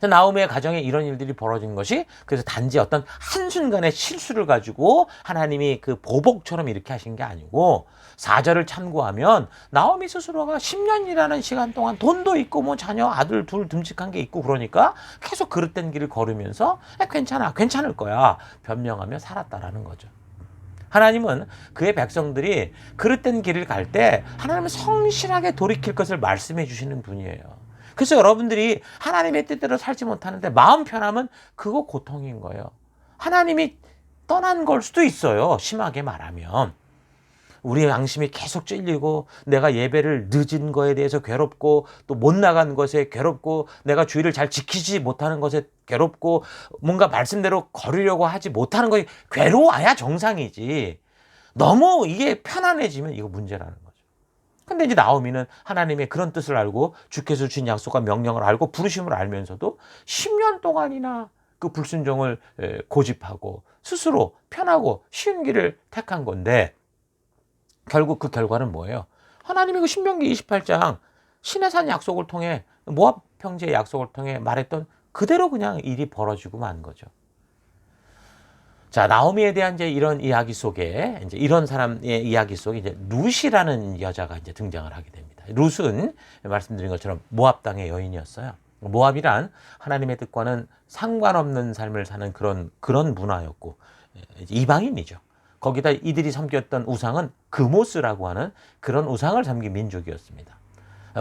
나오미의 가정에 이런 일들이 벌어진 것이 그래서 단지 어떤 한순간의 실수를 가지고 하나님이 그 보복처럼 이렇게 하신 게 아니고, 4절을 참고하면 나오미 스스로가 10년이라는 시간 동안 돈도 있고 뭐 자녀 아들 둘 듬직한 게 있고 그러니까 계속 그릇된 길을 걸으면서 괜찮아, 괜찮을 거야 변명하며 살았다라는 거죠. 하나님은 그의 백성들이 그릇된 길을 갈 때 하나님은 성실하게 돌이킬 것을 말씀해 주시는 분이에요. 그래서 여러분들이 하나님의 뜻대로 살지 못하는데 마음 편하면 그거 고통인 거예요. 하나님이 떠난 걸 수도 있어요. 심하게 말하면. 우리의 양심이 계속 찔리고, 내가 예배를 늦은 거에 대해서 괴롭고, 또 못 나간 것에 괴롭고, 내가 주의를 잘 지키지 못하는 것에 괴롭고, 뭔가 말씀대로 걸으려고 하지 못하는 것이 괴로워야 정상이지. 너무 이게 편안해지면 이거 문제라는 거죠. 근데 이제 나오미는 하나님의 그런 뜻을 알고 주께서 주신 약속과 명령을 알고 부르심을 알면서도 10년 동안이나 그 불순종을 고집하고 스스로 편하고 쉬운 길을 택한 건데, 결국 그 결과는 뭐예요? 하나님이 그 신명기 28장 시내산 약속을 통해, 모압 평지의 약속을 통해 말했던 그대로 그냥 일이 벌어지고 만 거죠. 자, 나오미에 대한 이제 이런 이야기 속에, 이제 이런 사람의 이야기 속에 이제 룻이라는 여자가 이제 등장을 하게 됩니다. 룻은 말씀드린 것처럼 모압 땅의 여인이었어요. 모압이란 하나님의 뜻과는 상관없는 삶을 사는 그런 문화였고, 이방인이죠. 거기다 이들이 섬겼던 우상은 그모스라고 하는 그런 우상을 섬긴 민족이었습니다.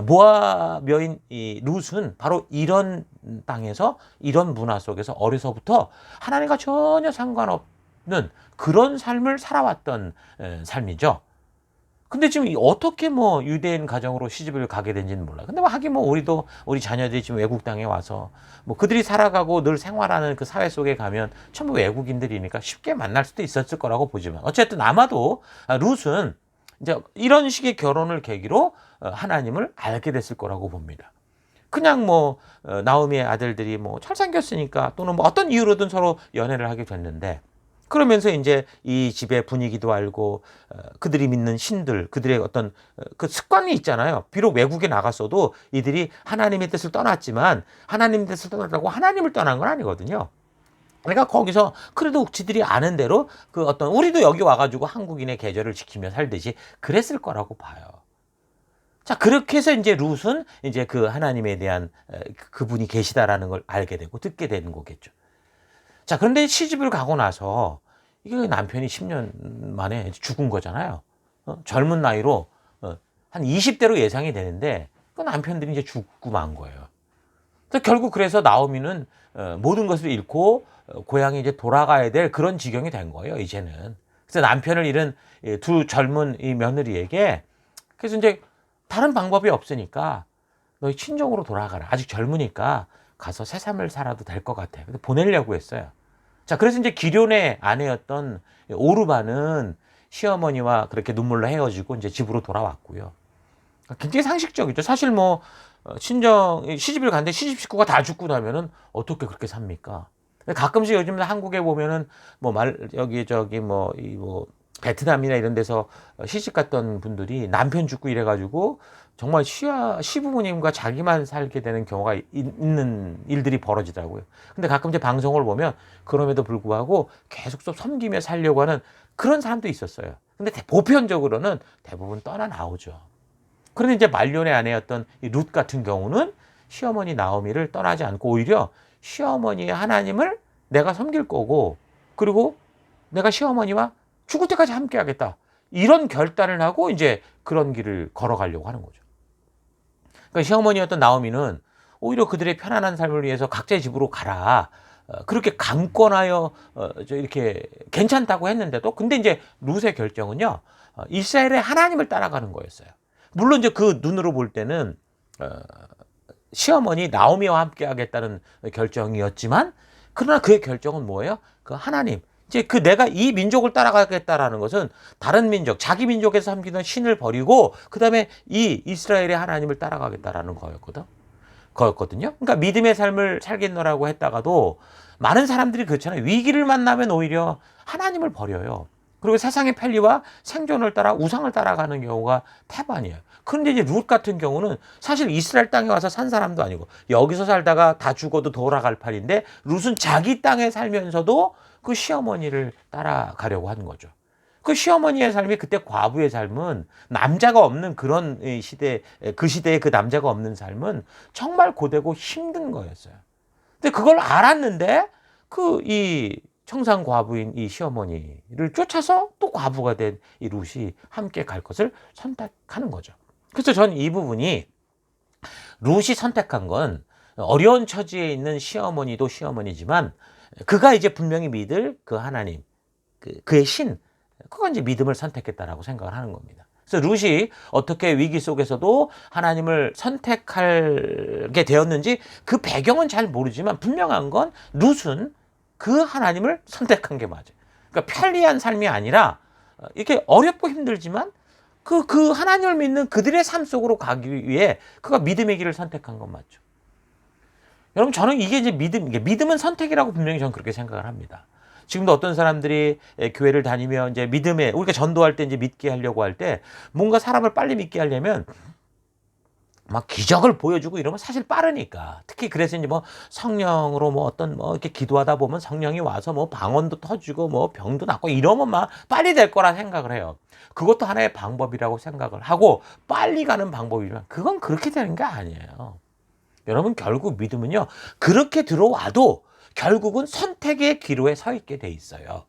모압 여인 이 룻은 바로 이런 땅에서, 이런 문화 속에서 어려서부터 하나님과 전혀 상관없는 그런 삶을 살아왔던 삶이죠. 근데 지금 어떻게 뭐 유대인 가정으로 시집을 가게 된지는 몰라. 근데 뭐 하긴 뭐 우리도, 우리 자녀들이 지금 외국 땅에 와서 뭐 그들이 살아가고 늘 생활하는 그 사회 속에 가면 전부 외국인들이니까 쉽게 만날 수도 있었을 거라고 보지만, 어쨌든 아마도 룻은 이제 이런 식의 결혼을 계기로 하나님을 알게 됐을 거라고 봅니다. 그냥 뭐 나오미의 아들들이 뭐 잘생겼으니까 또는 뭐 어떤 이유로든 서로 연애를 하게 됐는데, 그러면서 이제 이 집의 분위기도 알고, 그들이 믿는 신들, 그들의 어떤 그 습관이 있잖아요. 비록 외국에 나갔어도 이들이 하나님의 뜻을 떠났지만, 하나님의 뜻을 떠났다고 하나님을 떠난 건 아니거든요. 그러니까 거기서 그래도 지들이 아는 대로 그 어떤, 우리도 여기 와가지고 한국인의 계절을 지키며 살듯이 그랬을 거라고 봐요. 자, 그렇게 해서 이제 룻은 이제 그 하나님에 대한 그분이 계시다라는 걸 알게 되고 듣게 되는 거겠죠. 자, 그런데 시집을 가고 나서 이게 남편이 10년 만에 죽은 거잖아요. 젊은 나이로 한 20대로 예상이 되는데 그 남편들이 이제 죽고 만 거예요. 결국 그래서 나오미는 모든 것을 잃고 고향에 이제 돌아가야 될 그런 지경이 된 거예요, 이제는. 그래서 남편을 잃은 두 젊은 이 며느리에게 그래서 이제 다른 방법이 없으니까 너희 친정으로 돌아가라. 아직 젊으니까 가서 새 삶을 살아도 될 것 같아. 그래서 보내려고 했어요. 자, 그래서 이제 기럐의 아내였던 오르바는 시어머니와 그렇게 눈물로 헤어지고 이제 집으로 돌아왔고요. 굉장히 상식적이죠. 사실 뭐 시집을 갔는데 시집 식구가 다 죽고 나면은 어떻게 그렇게 삽니까? 가끔씩 요즘 한국에 보면은 베트남이나 이런 데서 시집 갔던 분들이 남편 죽고 이래가지고 정말 시부모님과 자기만 살게 되는 경우가 있는 일들이 벌어지더라고요. 근데 가끔 이제 방송을 보면 그럼에도 불구하고 계속 좀 섬기며 살려고 하는 그런 사람도 있었어요. 근데 보편적으로는 대부분 떠나 나오죠. 그런데 이제 말년의 아내였던 이 룻 같은 경우는 시어머니 나오미를 떠나지 않고 오히려 시어머니의 하나님을 내가 섬길 거고 그리고 내가 시어머니와 죽을 때까지 함께 하겠다. 이런 결단을 하고 이제 그런 길을 걸어가려고 하는 거죠. 그러니까 시어머니였던 나오미는 오히려 그들의 편안한 삶을 위해서 각자의 집으로 가라. 그렇게 강권하여 이렇게 괜찮다고 했는데도 근데 이제 룻의 결정은요. 이스라엘의 하나님을 따라가는 거였어요. 물론 이제 그 눈으로 볼 때는 시어머니 나오미와 함께 하겠다는 결정이었지만 그러나 그의 결정은 뭐예요? 그 하나님. 이제 그 내가 이 민족을 따라가겠다라는 것은 다른 민족, 자기 민족에서 섬기던 신을 버리고 그다음에 이 이스라엘의 하나님을 따라가겠다라는 거였거든요. 그러니까 믿음의 삶을 살겠노라고 했다가도 많은 사람들이 그렇잖아요. 위기를 만나면 오히려 하나님을 버려요. 그리고 세상의 편리와 생존을 따라 우상을 따라가는 경우가 태반이에요. 그런데 이제 룻 같은 경우는 사실 이스라엘 땅에 와서 산 사람도 아니고 여기서 살다가 다 죽어도 돌아갈 판인데 룻은 자기 땅에 살면서도 그 시어머니를 따라가려고 하는 거죠. 그 시어머니의 삶이 그때 과부의 삶은 남자가 없는 그런 시대, 그 시대에 그 남자가 없는 삶은 정말 고되고 힘든 거였어요. 근데 그걸 알았는데 이 청산 과부인 이 시어머니를 쫓아서 또 과부가 된 이 룻이 함께 갈 것을 선택하는 거죠. 그래서 전 이 부분이 룻이 선택한 건 어려운 처지에 있는 시어머니도 시어머니지만 그가 이제 분명히 믿을 그 하나님, 그의 신, 그건 이제 믿음을 선택했다라고 생각을 하는 겁니다. 그래서 룻이 어떻게 위기 속에서도 하나님을 선택하게 되었는지 그 배경은 잘 모르지만 분명한 건 룻은 그 하나님을 선택한 게 맞아요. 그러니까 편리한 삶이 아니라 이렇게 어렵고 힘들지만 그 하나님을 믿는 그들의 삶 속으로 가기 위해 그가 믿음의 길을 선택한 건 맞죠. 여러분 저는 이게 이제 믿음은 선택이라고 분명히 저는 그렇게 생각을 합니다. 지금도 어떤 사람들이 교회를 다니며 이제 믿음에 우리가 전도할 때 이제 믿게 하려고 할 때 뭔가 사람을 빨리 믿게 하려면 막 기적을 보여주고 이러면 사실 빠르니까 특히 그래서 이제 뭐 성령으로 이렇게 기도하다 보면 성령이 와서 뭐 방언도 터지고 뭐 병도 낫고 이러면 막 빨리 될 거라 생각을 해요. 그것도 하나의 방법이라고 생각을 하고 빨리 가는 방법이지만 그건 그렇게 되는 게 아니에요. 여러분 결국 믿음은요 그렇게 들어와도 결국은 선택의 기로에 서 있게 돼 있어요.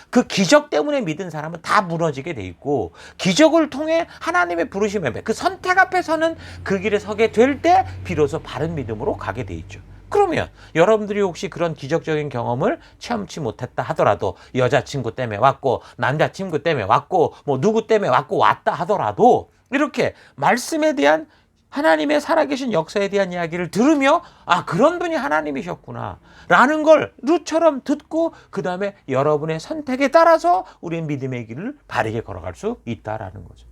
그 기적 때문에 믿은 사람은 다 무너지게 돼 있고 기적을 통해 하나님의 부르심에 그 선택 앞에 서는 그 길에 서게 될 때 비로소 바른 믿음으로 가게 돼 있죠. 그러면 여러분들이 혹시 그런 기적적인 경험을 체험치 못했다 하더라도 여자친구 때문에 왔고 남자친구 때문에 왔고 뭐 누구 때문에 왔다 하더라도 이렇게 말씀에 대한 하나님의 살아계신 역사에 대한 이야기를 들으며 그런 분이 하나님이셨구나 라는 걸 룻처럼 듣고 그 다음에 여러분의 선택에 따라서 우리의 믿음의 길을 바르게 걸어갈 수 있다라는 거죠.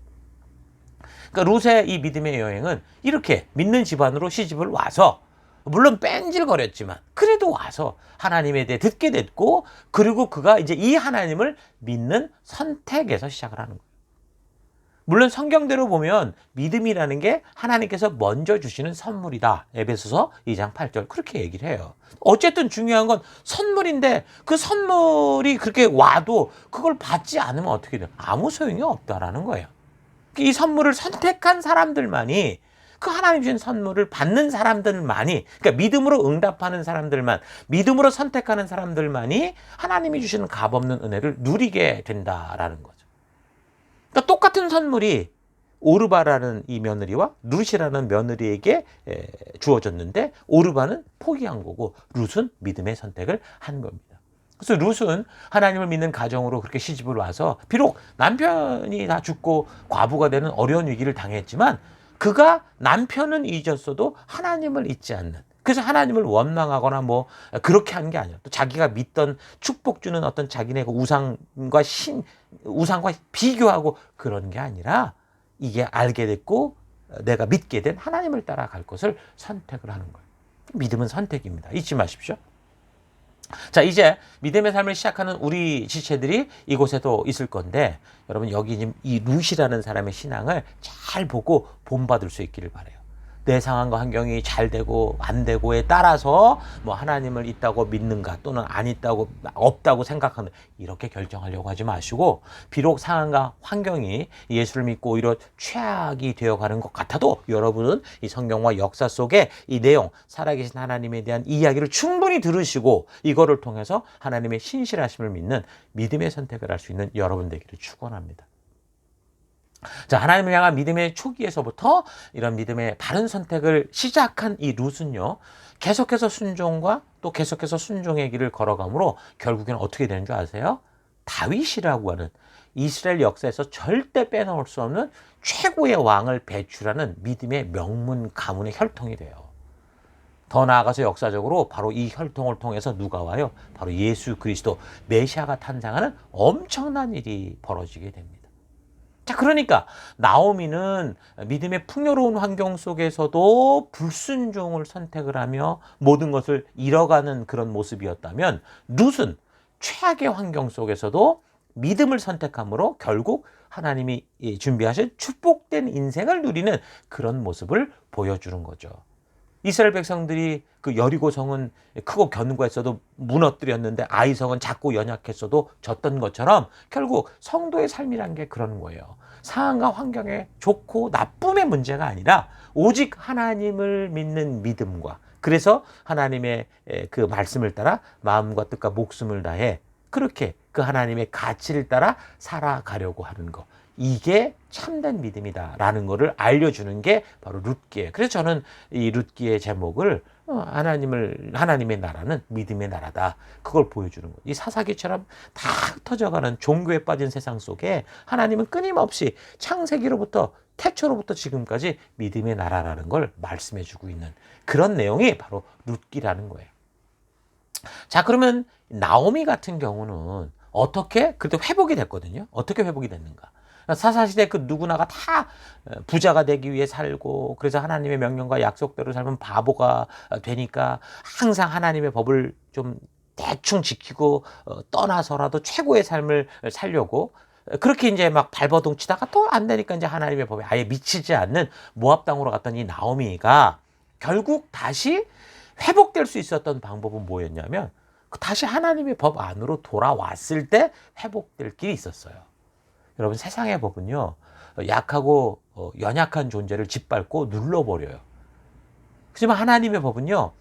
그러니까 룻의 이 믿음의 여행은 이렇게 믿는 집안으로 시집을 와서 물론 뺀질거렸지만 그래도 와서 하나님에 대해 듣게 됐고 그리고 그가 이제 이 하나님을 믿는 선택에서 시작을 하는 거예요. 물론 성경대로 보면 믿음이라는 게 하나님께서 먼저 주시는 선물이다. 에베소서 2장 8절 그렇게 얘기를 해요. 어쨌든 중요한 건 선물인데 그 선물이 그렇게 와도 그걸 받지 않으면 어떻게 돼요? 아무 소용이 없다라는 거예요. 이 선물을 선택한 사람들만이 그 하나님 주신 선물을 받는 사람들만이 그러니까 믿음으로 응답하는 사람들만 믿음으로 선택하는 사람들만이 하나님이 주시는 값없는 은혜를 누리게 된다라는 거죠. 그러니까 똑같은 선물이 오르바라는 이 며느리와 룻이라는 며느리에게 주어졌는데 오르바는 포기한 거고 룻은 믿음의 선택을 한 겁니다. 그래서 룻은 하나님을 믿는 가정으로 그렇게 시집을 와서 비록 남편이 다 죽고 과부가 되는 어려운 위기를 당했지만 그가 남편은 잊었어도 하나님을 잊지 않는, 그래서 하나님을 원망하거나 뭐 그렇게 한 게 아니야. 또 자기가 믿던 축복 주는 어떤 자기네 그 우상과 비교하고 그런 게 아니라 이게 알게 됐고 내가 믿게 된 하나님을 따라갈 것을 선택을 하는 거예요. 믿음은 선택입니다. 잊지 마십시오. 자, 이제 믿음의 삶을 시작하는 우리 지체들이 이곳에도 있을 건데 여러분 여기 이 룻이라는 사람의 신앙을 잘 보고 본받을 수 있기를 바라요. 내 상황과 환경이 잘 되고 안 되고에 따라서 뭐 하나님을 있다고 믿는가 또는 안 있다고 없다고 생각하는 이렇게 결정하려고 하지 마시고, 비록 상황과 환경이 예수를 믿고 오히려 최악이 되어가는 것 같아도 여러분은 이 성경과 역사 속에 이 내용, 살아계신 하나님에 대한 이야기를 충분히 들으시고 이거를 통해서 하나님의 신실하심을 믿는 믿음의 선택을 할 수 있는 여러분 되기를 축원합니다. 자, 하나님을 향한 믿음의 초기에서부터 이런 믿음의 바른 선택을 시작한 이 룻은요, 계속해서 순종과 또 계속해서 순종의 길을 걸어가므로 결국에는 어떻게 되는 줄 아세요? 다윗이라고 하는 이스라엘 역사에서 절대 빼놓을 수 없는 최고의 왕을 배출하는 믿음의 명문 가문의 혈통이 돼요. 더 나아가서 역사적으로 바로 이 혈통을 통해서 누가 와요? 바로 예수 그리스도 메시아가 탄생하는 엄청난 일이 벌어지게 됩니다. 자, 그러니까 나오미는 믿음의 풍요로운 환경 속에서도 불순종을 선택을 하며 모든 것을 잃어가는 그런 모습이었다면 룻은 최악의 환경 속에서도 믿음을 선택함으로 결국 하나님이 준비하신 축복된 인생을 누리는 그런 모습을 보여주는 거죠. 이스라엘 백성들이 그 여리고 성은 크고 견고했어도 무너뜨렸는데 아이 성은 작고 연약했어도 졌던 것처럼 결국 성도의 삶이란 게 그런 거예요. 상황과 환경에 좋고 나쁨의 문제가 아니라 오직 하나님을 믿는 믿음과, 그래서 하나님의 그 말씀을 따라 마음과 뜻과 목숨을 다해 그렇게 그 하나님의 가치를 따라 살아가려고 하는 것, 이게 참된 믿음이다라는 것을 알려주는 게 바로 룻기예요. 그래서 저는 이 룻기의 제목을 하나님의 나라는 믿음의 나라다, 그걸 보여주는 거예요. 이 사사기처럼 다 흩어져가는 종교에 빠진 세상 속에 하나님은 끊임없이 창세기로부터 태초로부터 지금까지 믿음의 나라라는 걸 말씀해주고 있는 그런 내용이 바로 룻기라는 거예요. 자, 그러면 나오미 같은 경우는 어떻게 그래도 회복이 됐거든요. 어떻게 회복이 됐는가? 사사시대 그 누구나가 다 부자가 되기 위해 살고, 그래서 하나님의 명령과 약속대로 살면 바보가 되니까 항상 하나님의 법을 좀 대충 지키고 떠나서라도 최고의 삶을 살려고 그렇게 이제 막 발버둥 치다가 또 안 되니까 이제 하나님의 법에 아예 미치지 않는 모압 땅으로 갔던 이 나오미가 결국 다시 회복될 수 있었던 방법은 뭐였냐면 다시 하나님의 법 안으로 돌아왔을 때 회복될 길이 있었어요. 여러분, 세상의 법은요, 약하고 연약한 존재를 짓밟고 눌러버려요. 하지만 하나님의 법은요,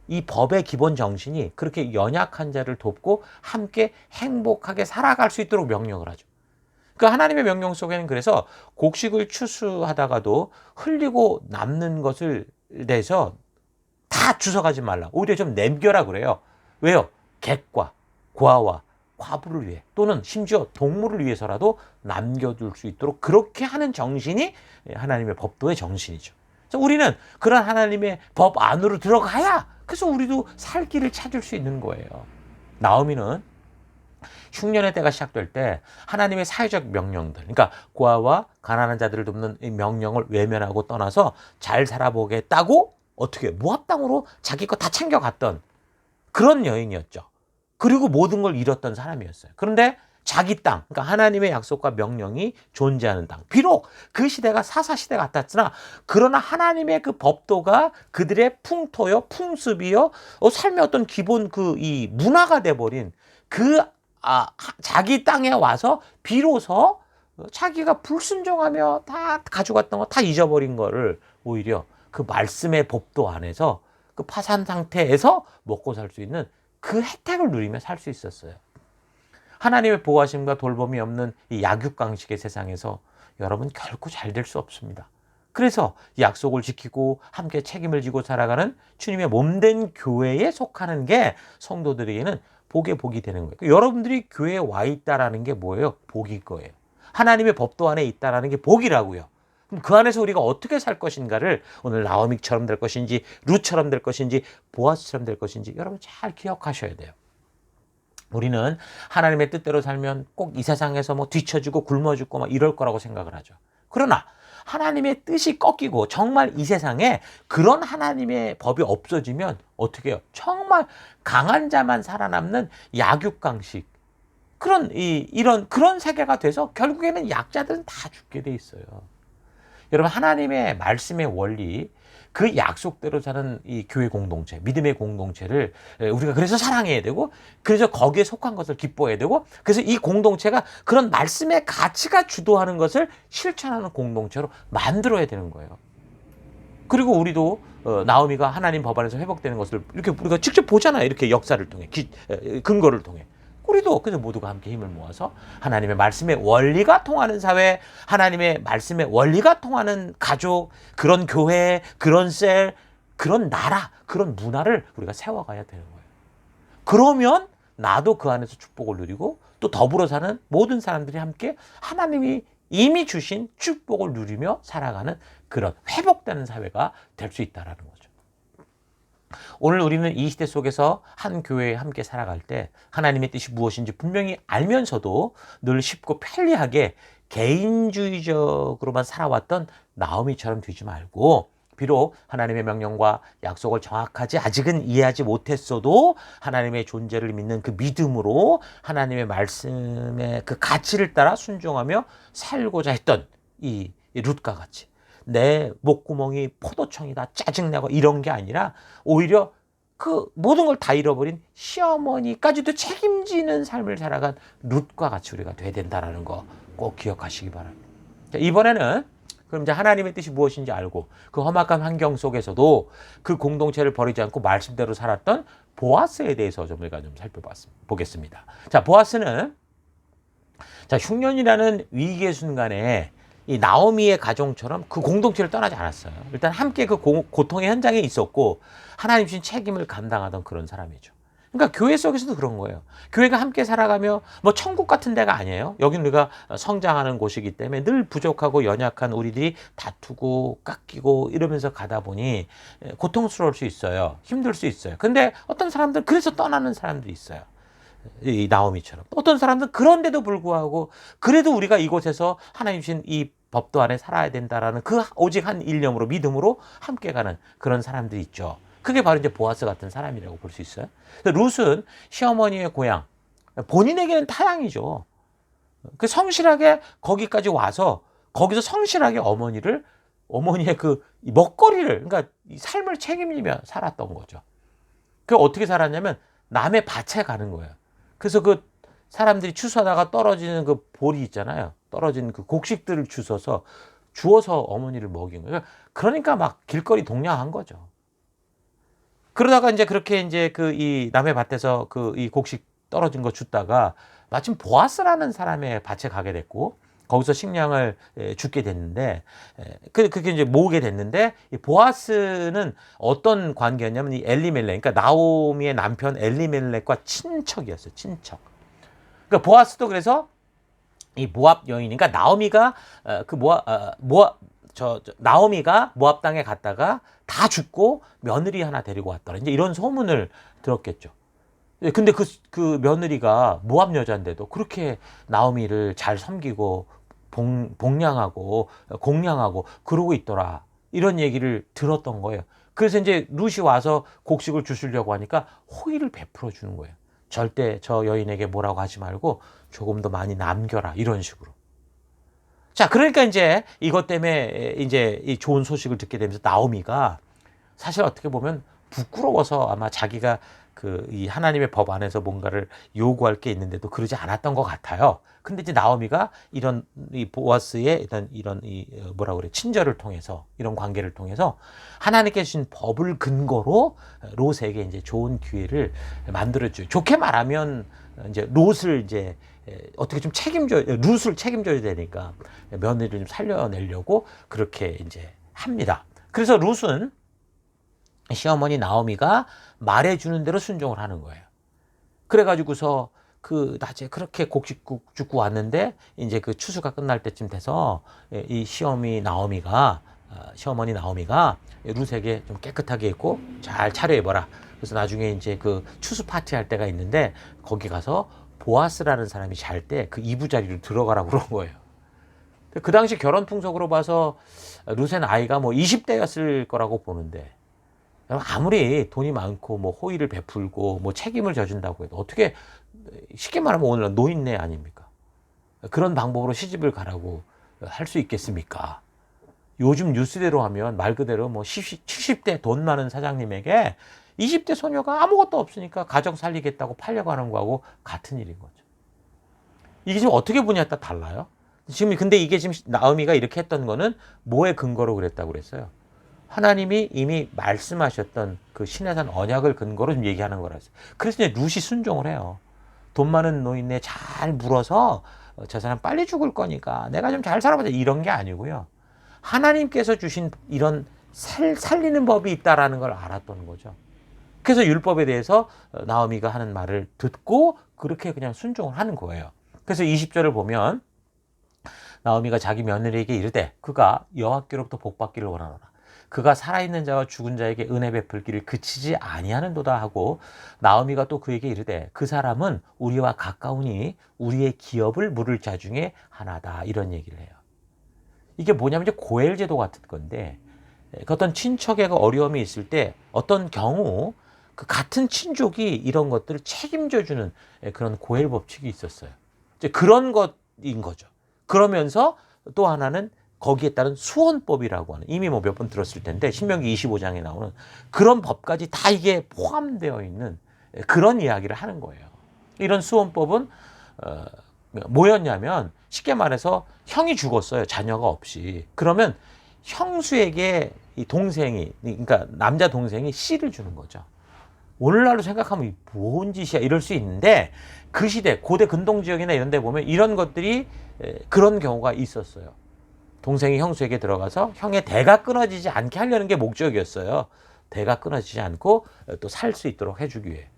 이 법의 기본 정신이 그렇게 연약한 자를 돕고 함께 행복하게 살아갈 수 있도록 명령을 하죠. 그 하나님의 명령 속에는 그래서 곡식을 추수하다가도 흘리고 남는 것을 내서 다 주워가지 말라, 오히려 좀 남겨라 그래요. 왜요? 객과 고아와 과부를 위해 또는 심지어 동물을 위해서라도 남겨둘 수 있도록 그렇게 하는 정신이 하나님의 법도의 정신이죠. 그래서 우리는 그런 하나님의 법 안으로 들어가야 그래서 우리도 살 길을 찾을 수 있는 거예요. 나오미는 흉년의 때가 시작될 때 하나님의 사회적 명령들, 그러니까 고아와 가난한 자들을 돕는 이 명령을 외면하고 떠나서 잘 살아보겠다고 어떻게 모압 땅으로 자기 거 다 챙겨갔던 그런 여인이었죠. 그리고 모든 걸 잃었던 사람이었어요. 그런데 자기 땅, 그러니까 하나님의 약속과 명령이 존재하는 땅. 비록 그 시대가 사사시대 같았으나 그러나 하나님의 그 법도가 그들의 풍토요, 풍습이요, 삶의 어떤 기본 이 문화가 돼버린 자기 땅에 와서 비로소 자기가 불순종하며 다 가져갔던 거 다 잊어버린 거를 오히려 그 말씀의 법도 안에서 그 파산 상태에서 먹고 살 수 있는 그 혜택을 누리며 살 수 있었어요. 하나님의 보호하심과 돌봄이 없는 이 약육강식의 세상에서 여러분 결코 잘 될 수 없습니다. 그래서 약속을 지키고 함께 책임을 지고 살아가는 주님의 몸된 교회에 속하는 게 성도들에게는 복의 복이 되는 거예요. 여러분들이 교회에 와 있다라는 게 뭐예요? 복일 거예요. 하나님의 법도 안에 있다라는 게 복이라고요. 그럼 그 안에서 우리가 어떻게 살 것인가를 오늘 나오미처럼 될 것인지 룻처럼 될 것인지 보아스처럼 될 것인지 여러분 잘 기억하셔야 돼요. 우리는 하나님의 뜻대로 살면 꼭 이 세상에서 뭐 뒤처지고 굶어 죽고 막 이럴 거라고 생각을 하죠. 그러나 하나님의 뜻이 꺾이고 정말 이 세상에 그런 하나님의 법이 없어지면 어떻게 해요? 정말 강한 자만 살아남는 약육강식 이런 그런 세계가 돼서 결국에는 약자들은 다 죽게 돼 있어요. 여러분 하나님의 말씀의 원리 그 약속대로 사는 이 교회 공동체, 믿음의 공동체를 우리가 그래서 사랑해야 되고 그래서 거기에 속한 것을 기뻐해야 되고 그래서 이 공동체가 그런 말씀의 가치가 주도하는 것을 실천하는 공동체로 만들어야 되는 거예요. 그리고 우리도 나오미가 하나님 법 안에서 회복되는 것을 이렇게 우리가 직접 보잖아요. 이렇게 역사를 통해 근거를 통해. 우리도 그래서 모두가 함께 힘을 모아서 하나님의 말씀의 원리가 통하는 사회, 하나님의 말씀의 원리가 통하는 가족, 그런 교회, 그런 셀, 그런 나라, 그런 문화를 우리가 세워가야 되는 거예요. 그러면 나도 그 안에서 축복을 누리고 또 더불어 사는 모든 사람들이 함께 하나님이 이미 주신 축복을 누리며 살아가는 그런 회복되는 사회가 될 수 있다는 거죠. 오늘 우리는 이 시대 속에서 한 교회에 함께 살아갈 때 하나님의 뜻이 무엇인지 분명히 알면서도 늘 쉽고 편리하게 개인주의적으로만 살아왔던 나오미처럼 되지 말고 비록 하나님의 명령과 약속을 정확하지 아직은 이해하지 못했어도 하나님의 존재를 믿는 그 믿음으로 하나님의 말씀의 그 가치를 따라 순종하며 살고자 했던 이 룻과 같이 내 목구멍이 포도청이다 짜증나고 이런 게 아니라 오히려 그 모든 걸 다 잃어버린 시어머니까지도 책임지는 삶을 살아간 룻과 같이 우리가 돼야 된다는 거 꼭 기억하시기 바랍니다. 자, 이번에는 그럼 이제 하나님의 뜻이 무엇인지 알고 그 험악한 환경 속에서도 그 공동체를 버리지 않고 말씀대로 살았던 보아스에 대해서 좀 우리가 좀 살펴보겠습니다. 자, 보아스는 흉년이라는 위기의 순간에 이 나오미의 가정처럼 그 공동체를 떠나지 않았어요. 일단 함께 그 고통의 현장에 있었고 하나님 주신 책임을 감당하던 그런 사람이죠. 그러니까 교회 속에서도 그런 거예요. 교회가 함께 살아가며 뭐 천국 같은 데가 아니에요. 여기는 우리가 성장하는 곳이기 때문에 늘 부족하고 연약한 우리들이 다투고 깎이고 이러면서 가다 보니 고통스러울 수 있어요. 힘들 수 있어요. 근데 어떤 사람들 그래서 떠나는 사람들이 있어요. 이 나오미처럼. 어떤 사람들은 그런데도 불구하고 그래도 우리가 이곳에서 하나님 주신 이 법도 안에 살아야 된다라는 그 오직 한 일념으로 믿음으로 함께 가는 그런 사람들이 있죠. 그게 바로 이제 보아스 같은 사람이라고 볼 수 있어요. 룻은 시어머니의 고향, 본인에게는 타향이죠. 그 성실하게 거기까지 와서 거기서 성실하게 어머니의 그 먹거리를, 그러니까 삶을 책임지며 살았던 거죠. 그 어떻게 살았냐면 남의 밭에 가는 거예요. 그래서 그 사람들이 추수하다가 떨어지는 그 볼이 있잖아요. 떨어진 그 곡식들을 주워서 어머니를 먹인 거예요. 그러니까 막 길거리 동냥한 거죠. 그러다가 이제 그렇게 이제 그 이 남의 밭에서 그 이 곡식 떨어진 거 줍다가 마침 보아스라는 사람의 밭에 가게 됐고 거기서 식량을 줍게 됐는데 그게 이제 모으게 됐는데 이 보아스는 어떤 관계였냐면 이 엘리멜렉, 그러니까 나오미의 남편 엘리멜렉과 친척이었어요. 친척. 그러니까 보아스도 그래서 이 모압 여인이니까 나오미가 나오미가 모압 땅에 갔다가 다 죽고 며느리 하나 데리고 왔더라. 이제 이런 소문을 들었겠죠. 근데 그 며느리가 모압 여자인데도 그렇게 나오미를 잘 섬기고 복량하고 공량하고 그러고 있더라. 이런 얘기를 들었던 거예요. 그래서 이제 룻이 와서 곡식을 주시려고 하니까 호의를 베풀어 주는 거예요. 절대 저 여인에게 뭐라고 하지 말고 조금 더 많이 남겨라. 이런 식으로. 자, 그러니까 이제 이것 때문에 이제 이 좋은 소식을 듣게 되면서 나오미가 사실 어떻게 보면 부끄러워서 아마 자기가 이 하나님의 법 안에서 뭔가를 요구할 게 있는데도 그러지 않았던 것 같아요. 근데 이제 나오미가 이런 이 보아스의 이런 뭐라 그래 친절을 통해서 이런 관계를 통해서 하나님께 주신 법을 근거로 롯에게 이제 좋은 기회를 만들어줘요. 좋게 말하면 이제 롯을 이제 어떻게 좀 룻을 책임져야 되니까 며느리를 좀 살려내려고 그렇게 이제 합니다. 그래서 룻은 시어머니 나오미가 말해주는 대로 순종을 하는 거예요. 그래가지고서 그 낮에 그렇게 곡식국 죽고 왔는데 이제 그 추수가 끝날 때쯤 돼서 이 시어머니 나오미가 룻에게 좀 깨끗하게 입고 잘 차려입어라. 그래서 나중에 이제 그 추수 파티 할 때가 있는데 거기 가서 보아스라는 사람이 잘 때 그 이부자리로 들어가라고 그런 거예요. 그 당시 결혼 풍속으로 봐서 룻의 나이가 뭐 20대였을 거라고 보는데 아무리 돈이 많고 뭐 호의를 베풀고 뭐 책임을 져준다고 해도 어떻게 쉽게 말하면 오늘날 노인네 아닙니까? 그런 방법으로 시집을 가라고 할 수 있겠습니까? 요즘 뉴스대로 하면 말 그대로 뭐 70대 돈 많은 사장님에게 20대 소녀가 아무것도 없으니까 가정 살리겠다고 팔려가는 거하고 같은 일인 거죠. 이게 지금 어떻게 보냐에 따라 달라요. 지금 근데 이게 지금 나오미가 이렇게 했던 거는 뭐에 근거로 그랬다고 그랬어요? 하나님이 이미 말씀하셨던 그 시내산 언약을 근거로 좀 얘기하는 거라서. 그래서 이제 룻이 순종을 해요. 돈 많은 노인네 잘 물어서 저 사람 빨리 죽을 거니까 내가 좀 잘 살아보자 이런 게 아니고요. 하나님께서 주신 이런 살리는 법이 있다라는 걸 알았던 거죠. 그래서 율법에 대해서 나오미가 하는 말을 듣고 그렇게 그냥 순종을 하는 거예요. 그래서 20절을 보면 나오미가 자기 며느리에게 이르되 그가 여호와께로부터 복받기를 원하노라. 그가 살아있는 자와 죽은 자에게 은혜 베풀기를 그치지 아니하는도다 하고 나오미가 또 그에게 이르되 그 사람은 우리와 가까우니 우리의 기업을 물을 자 중에 하나다. 이런 얘기를 해요. 이게 뭐냐면 이제 고엘 제도 같은 건데 그 어떤 친척의 어려움이 있을 때 어떤 경우 그 같은 친족이 이런 것들을 책임져 주는 그런 고엘 법칙이 있었어요. 이제 그런 것인 거죠. 그러면서 또 하나는 거기에 따른 수원법이라고 하는 이미 뭐 몇 번 들었을 텐데 신명기 25장에 나오는 그런 법까지 다 이게 포함되어 있는 그런 이야기를 하는 거예요. 이런 수원법은 뭐였냐면 쉽게 말해서 형이 죽었어요. 자녀가 없이. 그러면 형수에게 이 동생이 그러니까 남자 동생이 씨를 주는 거죠. 오늘날로 생각하면 뭔 짓이야 이럴 수 있는데 그 시대 고대 근동지역이나 이런 데 보면 이런 것들이 그런 경우가 있었어요. 동생이 형수에게 들어가서 형의 대가 끊어지지 않게 하려는 게 목적이었어요. 대가 끊어지지 않고 또 살 수 있도록 해주기 위해.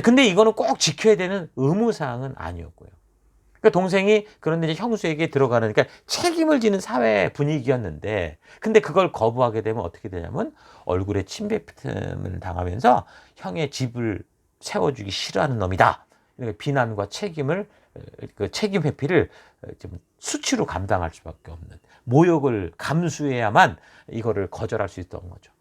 근데 이거는 꼭 지켜야 되는 의무사항은 아니었고요. 그러니까 동생이 그런데 이제 형수에게 들어가는 그러니까 책임을 지는 사회 분위기였는데 근데 그걸 거부하게 되면 어떻게 되냐면 얼굴에 침뱉음을 당하면서 형의 집을 세워주기 싫어하는 놈이다. 그러니까 비난과 책임을 그 책임 회피를 좀 수치로 감당할 수밖에 없는 모욕을 감수해야만 이거를 거절할 수 있던 거죠.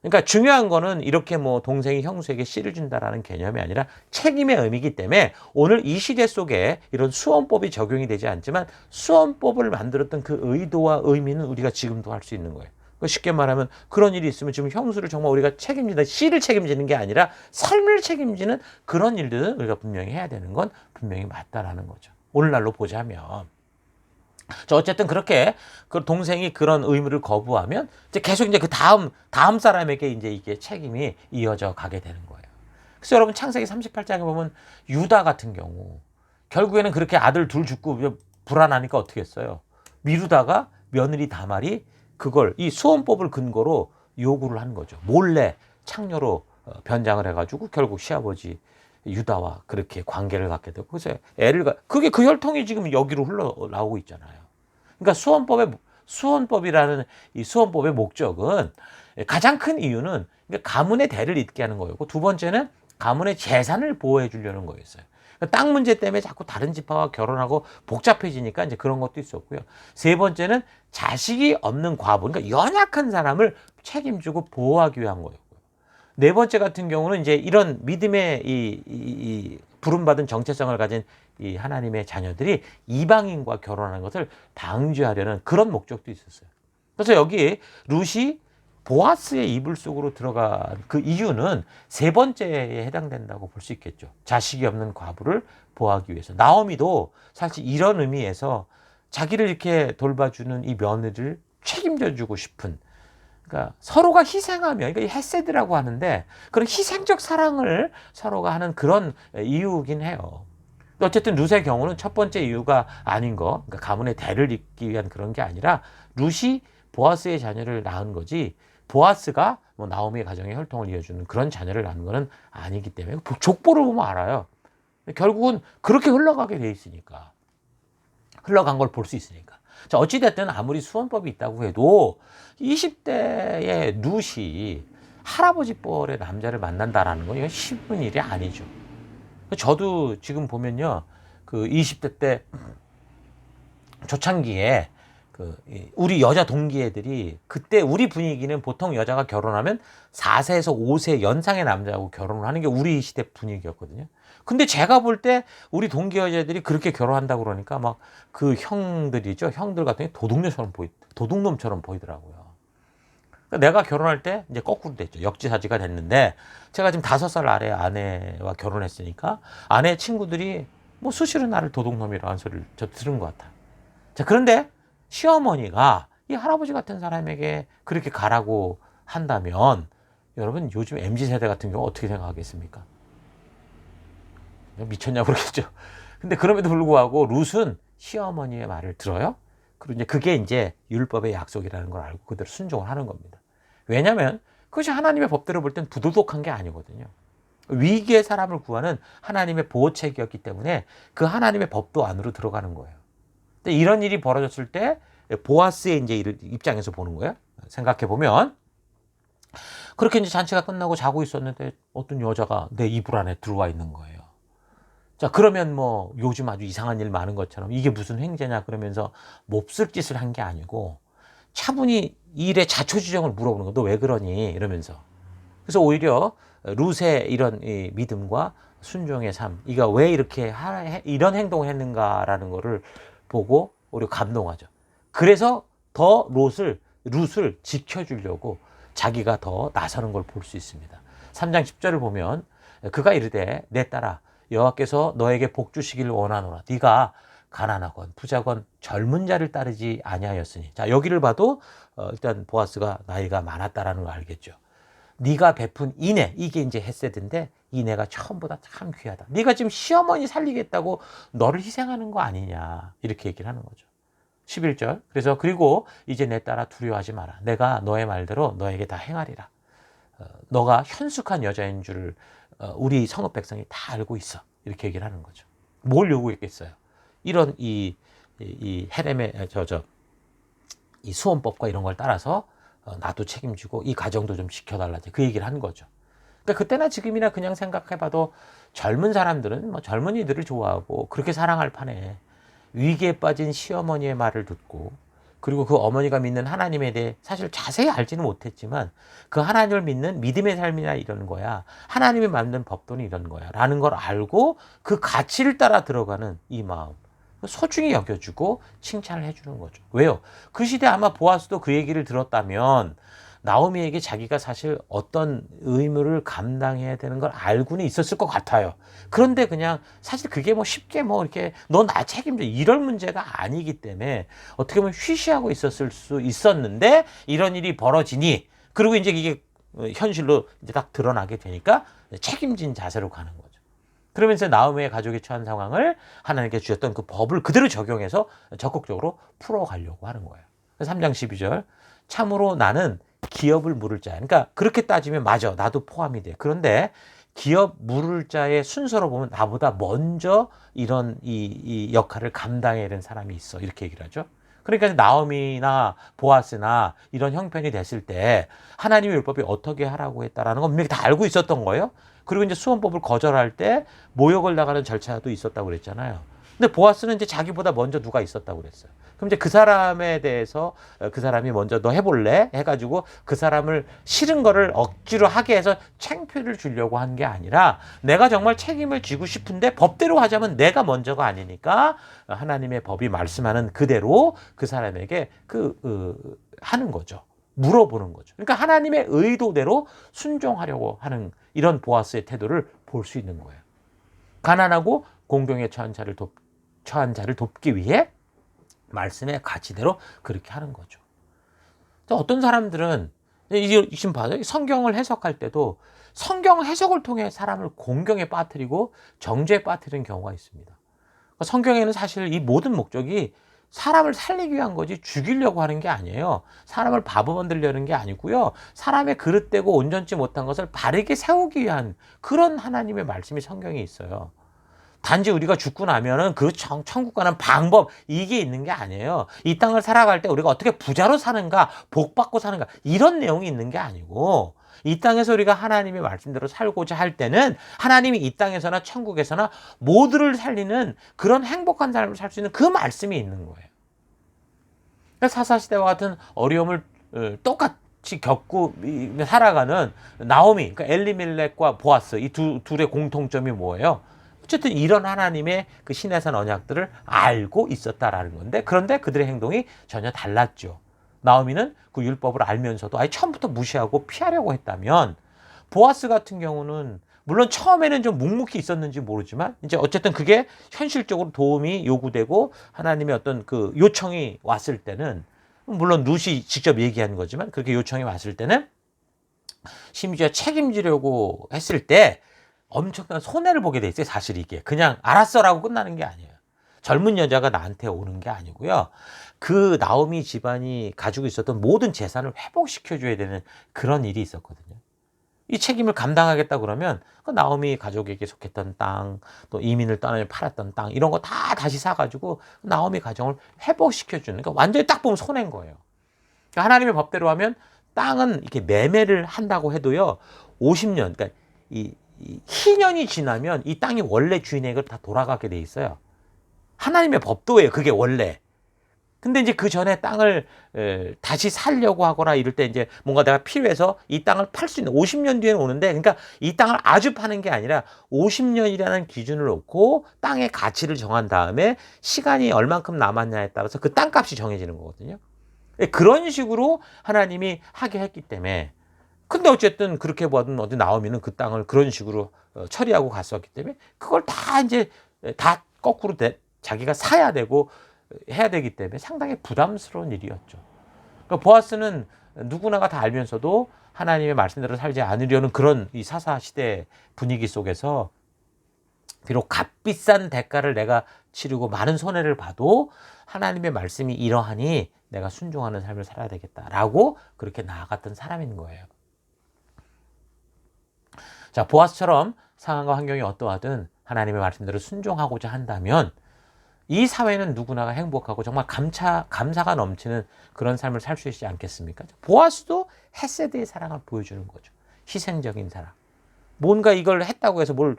그러니까 중요한 거는 이렇게 뭐 동생이 형수에게 씨를 준다라는 개념이 아니라 책임의 의미이기 때문에 오늘 이 시대 속에 이런 수원법이 적용이 되지 않지만 수원법을 만들었던 그 의도와 의미는 우리가 지금도 할 수 있는 거예요. 쉽게 말하면 그런 일이 있으면 지금 형수를 정말 우리가 책임진다, 씨를 책임지는 게 아니라 삶을 책임지는 그런 일들은 우리가 분명히 해야 되는 건 분명히 맞다라는 거죠. 오늘날로 보자면. 어쨌든 그렇게 그 동생이 그런 의무를 거부하면 이제 계속 이제 그 다음 사람에게 이제 이게 책임이 이어져 가게 되는 거예요. 그래서 여러분 창세기 38장에 보면 유다 같은 경우 결국에는 그렇게 아들 둘 죽고 불안하니까 어떻게 했어요? 미루다가 며느리 다말이 그걸 이 수원법을 근거로 요구를 한 거죠. 몰래 창녀로 변장을 해가지고 결국 시아버지 유다와 그렇게 관계를 갖게 되고 그래서 그게 그 혈통이 지금 여기로 흘러나오고 있잖아요. 그러니까 수원법이라는 이 수원법의 목적은 가장 큰 이유는 가문의 대를 잇게 하는 거였고 두 번째는 가문의 재산을 보호해 주려는 거였어요. 땅 문제 때문에 자꾸 다른 집하고 결혼하고 복잡해지니까 이제 그런 것도 있었고요. 세 번째는 자식이 없는 과부, 그러니까 연약한 사람을 책임지고 보호하기 위한 거였고요. 네 번째 같은 경우는 이제 이런 믿음의 이 부름받은 정체성을 가진 이 하나님의 자녀들이 이방인과 결혼하는 것을 방지하려는 그런 목적도 있었어요. 그래서 여기 룻이 보아스의 이불 속으로 들어간 그 이유는 세 번째에 해당된다고 볼 수 있겠죠. 자식이 없는 과부를 보호하기 위해서. 나오미도 사실 이런 의미에서 자기를 이렇게 돌봐주는 이 며느리를 책임져주고 싶은, 그러니까 서로가 희생하며, 그러니까 이 헤세드라고 하는데 그런 희생적 사랑을 서로가 하는 그런 이유긴 해요. 어쨌든 룻의 경우는 첫 번째 이유가 아닌 거, 그러니까 가문의 대를 잇기 위한 그런 게 아니라 룻이 보아스의 자녀를 낳은 거지, 보아스가 뭐 나오미의 가정의 혈통을 이어주는 그런 자녀를 낳은 거는 아니기 때문에 족보를 보면 알아요. 결국은 그렇게 흘러가게 돼 있으니까, 흘러간 걸 볼 수 있으니까. 자, 어찌됐든 아무리 수원법이 있다고 해도 20대의 룻이 할아버지 뻘의 남자를 만난다라는 건 이건 쉬운 일이 아니죠. 저도 지금 보면요, 그 20대 때 초창기에 우리 여자 동기 애들이, 그때 우리 분위기는 보통 여자가 결혼하면 4세에서 5세 연상의 남자하고 결혼을 하는 게 우리 시대 분위기였거든요. 근데 제가 볼 때 우리 동기 여자들이 그렇게 결혼한다고 그러니까 막 그 형들이죠. 형들 같은 게 도둑놈처럼 보이더라고요. 그러니까 내가 결혼할 때 이제 거꾸로 됐죠. 역지사지가 됐는데, 제가 지금 5살 아래 아내와 결혼했으니까 아내 친구들이 뭐 수시로 나를 도둑놈이라는 소리를 저 들은 것 같아요. 자, 그런데 시어머니가 이 할아버지 같은 사람에게 그렇게 가라고 한다면, 여러분 요즘 MZ세대 같은 경우 어떻게 생각하겠습니까? 미쳤냐고 그러겠죠. 근데 그럼에도 불구하고 룻은 시어머니의 말을 들어요. 그리고 그게 이제 율법의 약속이라는 걸 알고 그대로 순종을 하는 겁니다. 왜냐하면 그것이 하나님의 법대로 볼 땐 부도덕한 게 아니거든요. 위기의 사람을 구하는 하나님의 보호책이었기 때문에 그 하나님의 법도 안으로 들어가는 거예요. 근데 이런 일이 벌어졌을 때 보아스의 이제 입장에서 보는 거예요. 생각해 보면, 그렇게 이제 잔치가 끝나고 자고 있었는데 어떤 여자가 내 이불 안에 들어와 있는 거예요. 자, 그러면 뭐 요즘 아주 이상한 일 많은 것처럼 이게 무슨 횡재냐 그러면서 몹쓸 짓을 한 게 아니고 차분히 이 일의 자초지종을 물어보는 거. 너 왜 그러니? 이러면서. 그래서 오히려 룻의 이런 이 믿음과 순종의 삶, 이가 왜 이렇게 이런 행동을 했는가라는 거를 보고 오히려 감동하죠. 그래서 더 룻을 지켜주려고 자기가 더 나서는 걸 볼 수 있습니다. 3장 10절을 보면, 그가 이르되 내 딸아 여호와께서 너에게 복 주시기를 원하노라. 네가 가난하건 부자건 젊은 자를 따르지 아니하였으니. 자, 여기를 봐도 일단 보아스가 나이가 많았다라는 걸 알겠죠. 네가 베푼 인애, 이게 이제 헤세드인데 인애가 처음보다 참 귀하다. 네가 지금 시어머니 살리겠다고 너를 희생하는 거 아니냐, 이렇게 얘기를 하는 거죠. 11절. 그래서 그리고 이제 내 딸아 두려워하지 마라. 내가 너의 말대로 너에게 다 행하리라. 너가 현숙한 여자인 줄을 우리 성읍 백성이 다 알고 있어. 이렇게 얘기를 하는 거죠. 뭘 요구했겠어요? 이런 이 헤렘의 이 수원법과 이런 걸 따라서 나도 책임지고 이 가정도 좀 지켜달라, 그 얘기를 한 거죠. 그러니까 그때나 지금이나 그냥 생각해봐도 젊은 사람들은 뭐 젊은이들을 좋아하고 그렇게 사랑할 판에 위기에 빠진 시어머니의 말을 듣고, 그리고 그 어머니가 믿는 하나님에 대해 사실 자세히 알지는 못했지만 그 하나님을 믿는 믿음의 삶이나 이런 거야, 하나님이 만든 법도는 이런 거야 라는 걸 알고 그 가치를 따라 들어가는 이 마음, 소중히 여겨주고 칭찬을 해주는 거죠. 왜요? 그 시대 아마 보아스도 그 얘기를 들었다면 나오미에게 자기가 사실 어떤 의무를 감당해야 되는 걸 알고는 있었을 것 같아요. 그런데 그냥 사실 그게 뭐 쉽게 뭐 이렇게 너 나 책임져 이럴 문제가 아니기 때문에 어떻게 보면 쉬쉬하고 있었을 수 있었는데, 이런 일이 벌어지니, 그리고 이제 이게 현실로 이제 딱 드러나게 되니까 책임진 자세로 가는 거죠. 그러면서 나오미의 가족이 처한 상황을 하나님께 주셨던 그 법을 그대로 적용해서 적극적으로 풀어가려고 하는 거예요. 3장 12절. 참으로 나는 기업을 물을 자야. 그러니까 그렇게 따지면 맞아, 나도 포함이 돼. 그런데 기업 물을 자의 순서로 보면 나보다 먼저 이런 이 역할을 감당해야 되는 사람이 있어, 이렇게 얘기를 하죠. 그러니까 나오미나 보아스나 이런 형편이 됐을 때 하나님의 율법이 어떻게 하라고 했다라는 건 분명히 다 알고 있었던 거예요. 그리고 이제 수원법을 거절할 때 모욕을 나가는 절차도 있었다고 그랬잖아요. 근데 보아스는 이제 자기보다 먼저 누가 있었다고 그랬어요. 그럼 이제 그 사람에 대해서 그 사람이 먼저 너 해볼래? 해가지고 그 사람을 싫은 거를 억지로 하게 해서 창피를 주려고 한 게 아니라, 내가 정말 책임을 지고 싶은데 법대로 하자면 내가 먼저가 아니니까 하나님의 법이 말씀하는 그대로 그 사람에게 하는 거죠. 물어보는 거죠. 그러니까 하나님의 의도대로 순종하려고 하는 이런 보아스의 태도를 볼 수 있는 거예요. 가난하고 공경에 처한 자를 돕기 위해 말씀의 가치대로 그렇게 하는 거죠. 어떤 사람들은 지금 봐요. 성경을 해석할 때도 성경 해석을 통해 사람을 공경에 빠뜨리고 정죄에 빠뜨리는 경우가 있습니다. 성경에는 사실 이 모든 목적이 사람을 살리기 위한 거지 죽이려고 하는 게 아니에요. 사람을 바보 만들려는 게 아니고요. 사람의 그릇되고 온전치 못한 것을 바르게 세우기 위한 그런 하나님의 말씀이 성경에 있어요. 단지 우리가 죽고 나면은 그 천국 가는 방법 이게 있는 게 아니에요. 이 땅을 살아갈 때 우리가 어떻게 부자로 사는가, 복 받고 사는가 이런 내용이 있는 게 아니고 이 땅에서 우리가 하나님의 말씀대로 살고자 할 때는 하나님이 이 땅에서나 천국에서나 모두를 살리는 그런 행복한 삶을 살 수 있는 그 말씀이 있는 거예요. 사사시대와 같은 어려움을 똑같이 겪고 살아가는 나오미, 그러니까 엘리멜렉과 보아스 이 둘의 공통점이 뭐예요? 어쨌든 이런 하나님의 그 신에선 언약들을 알고 있었다라는 건데 그런데 그들의 행동이 전혀 달랐죠. 나오미는 그 율법을 알면서도 아예 처음부터 무시하고 피하려고 했다면 보아스 같은 경우는 물론 처음에는 좀 묵묵히 있었는지 모르지만 이제 어쨌든 그게 현실적으로 도움이 요구되고 하나님의 어떤 그 요청이 왔을 때는 물론 룻이 직접 얘기한 거지만 그렇게 요청이 왔을 때는 심지어 책임지려고 했을 때 엄청난 손해를 보게 돼 있어요. 사실 이게 그냥 알았어라고 끝나는 게 아니에요. 젊은 여자가 나한테 오는 게 아니고요. 그 나오미 집안이 가지고 있었던 모든 재산을 회복시켜줘야 되는 그런 일이 있었거든요. 이 책임을 감당하겠다 그러면 그 나오미 가족에게 속했던 땅, 또 이민을 떠나며 팔았던 땅 이런 거 다 다시 사가지고 나오미 가정을 회복시켜주는 그러니까 완전히 딱 보면 손해인 거예요. 그러니까 하나님의 법대로 하면 땅은 이렇게 매매를 한다고 해도요. 50년, 그러니까 이 희년이 지나면 이 땅이 원래 주인에게 다 돌아가게 돼 있어요. 하나님의 법도예요. 그게 원래. 근데 이제 그 전에 땅을 다시 살려고 하거나 이럴 때 이제 뭔가 내가 필요해서 이 땅을 팔 수 있는 50년 뒤에는 오는데 그러니까 이 땅을 아주 파는 게 아니라 50년이라는 기준을 놓고 땅의 가치를 정한 다음에 시간이 얼만큼 남았냐에 따라서 그 땅값이 정해지는 거거든요. 그런 식으로 하나님이 하게 했기 때문에 근데 어쨌든 그렇게 보든 어디 나오면은 그 땅을 그런 식으로 처리하고 갔었기 때문에 그걸 다 이제 다 거꾸로 자기가 사야 되고 해야 되기 때문에 상당히 부담스러운 일이었죠. 그러니까 보아스는 누구나가 다 알면서도 하나님의 말씀대로 살지 않으려는 그런 이 사사 시대 분위기 속에서 비록 값비싼 대가를 내가 치르고 많은 손해를 봐도 하나님의 말씀이 이러하니 내가 순종하는 삶을 살아야 되겠다라고 그렇게 나아갔던 사람인 거예요. 자, 보아스처럼 상황과 환경이 어떠하든 하나님의 말씀대로 순종하고자 한다면 이 사회는 누구나가 행복하고 정말 감사가 넘치는 그런 삶을 살 수 있지 않겠습니까? 보아스도 헤세드의 사랑을 보여주는 거죠. 희생적인 사랑. 뭔가 이걸 했다고 해서 뭘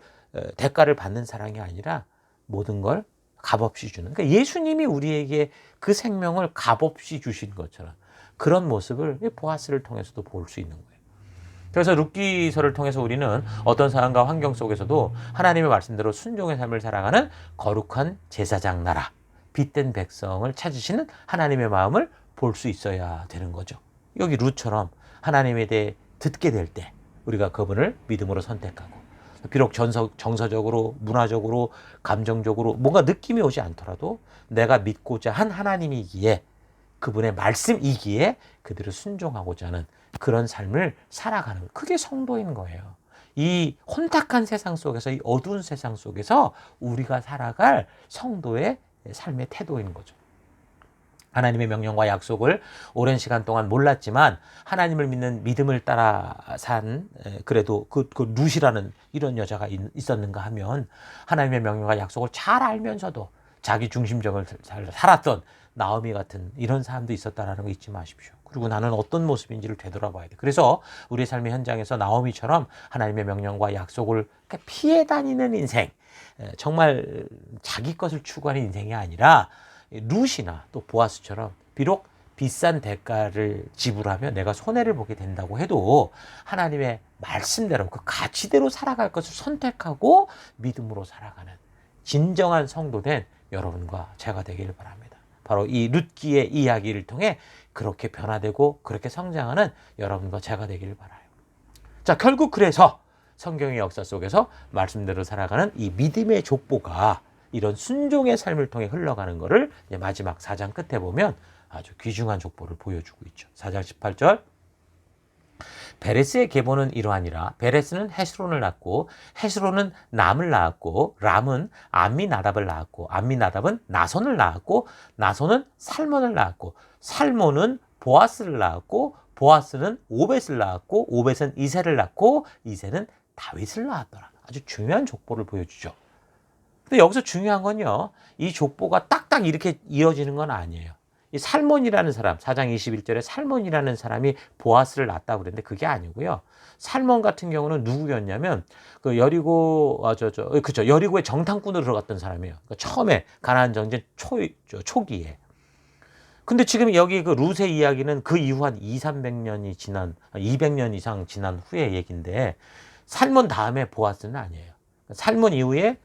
대가를 받는 사랑이 아니라 모든 걸 값없이 주는. 그러니까 예수님이 우리에게 그 생명을 값없이 주신 것처럼 그런 모습을 보아스를 통해서도 볼 수 있는 거예요. 그래서 룻기서를 통해서 우리는 어떤 상황과 환경 속에서도 하나님의 말씀대로 순종의 삶을 살아가는 거룩한 제사장 나라, 빛된 백성을 찾으시는 하나님의 마음을 볼 수 있어야 되는 거죠. 여기 룻처럼 하나님에 대해 듣게 될 때 우리가 그분을 믿음으로 선택하고 비록 정서적으로, 문화적으로, 감정적으로 뭔가 느낌이 오지 않더라도 내가 믿고자 한 하나님이기에 그분의 말씀이기에 그들을 순종하고자 하는 그런 삶을 살아가는 그게 성도인 거예요. 이 혼탁한 세상 속에서 이 어두운 세상 속에서 우리가 살아갈 성도의 삶의 태도인 거죠. 하나님의 명령과 약속을 오랜 시간 동안 몰랐지만 하나님을 믿는 믿음을 따라 산 그래도 그 룻이라는 이런 여자가 있었는가 하면 하나님의 명령과 약속을 잘 알면서도 자기 중심적으로 잘 살았던 나오미 같은 이런 사람도 있었다는 거 잊지 마십시오. 그리고 나는 어떤 모습인지를 되돌아봐야 돼. 그래서 우리의 삶의 현장에서 나오미처럼 하나님의 명령과 약속을 피해 다니는 인생, 정말 자기 것을 추구하는 인생이 아니라 룻이나 또 보아스처럼 비록 비싼 대가를 지불하며 내가 손해를 보게 된다고 해도 하나님의 말씀대로 그 가치대로 살아갈 것을 선택하고 믿음으로 살아가는 진정한 성도된 여러분과 제가 되길 바랍니다. 바로 이 룻기의 이야기를 통해 그렇게 변화되고 그렇게 성장하는 여러분과 제가 되기를 바라요. 자, 결국 그래서 성경의 역사 속에서 말씀대로 살아가는 이 믿음의 족보가 이런 순종의 삶을 통해 흘러가는 것을 이제 마지막 4장 끝에 보면 아주 귀중한 족보를 보여주고 있죠. 4장 18절. 베레스의 계보는 이러하니라. 베레스는 헤스론을 낳고 헤스론은 람을 낳았고 람은 암미나답을 낳았고 암미나답은 나손을 낳았고 나손은 살몬을 낳았고 살몬은 보아스를 낳았고 보아스는 오벳을 낳았고 오벳은 이새를 낳고 이새는 다윗을 낳았더라. 아주 중요한 족보를 보여주죠. 근데 여기서 중요한 건요, 이 족보가 딱딱 이렇게 이어지는 건 아니에요. 이 살몬이라는 사람, 4장 21절에 살몬이라는 사람이 보아스를 낳았다고 그랬는데 그게 아니고요. 살몬 같은 경우는 누구였냐면 그 여리고의 정탐꾼으로 들어갔던 사람이에요. 그러니까 처음에 가나안 전쟁 초기에. 근데 지금 여기 그 룻의 이야기는 그 이후 한 200-300년이 지난, 200년 이상 지난 후의 얘기인데 살몬 다음에 보아스는 아니에요. 살몬 이후에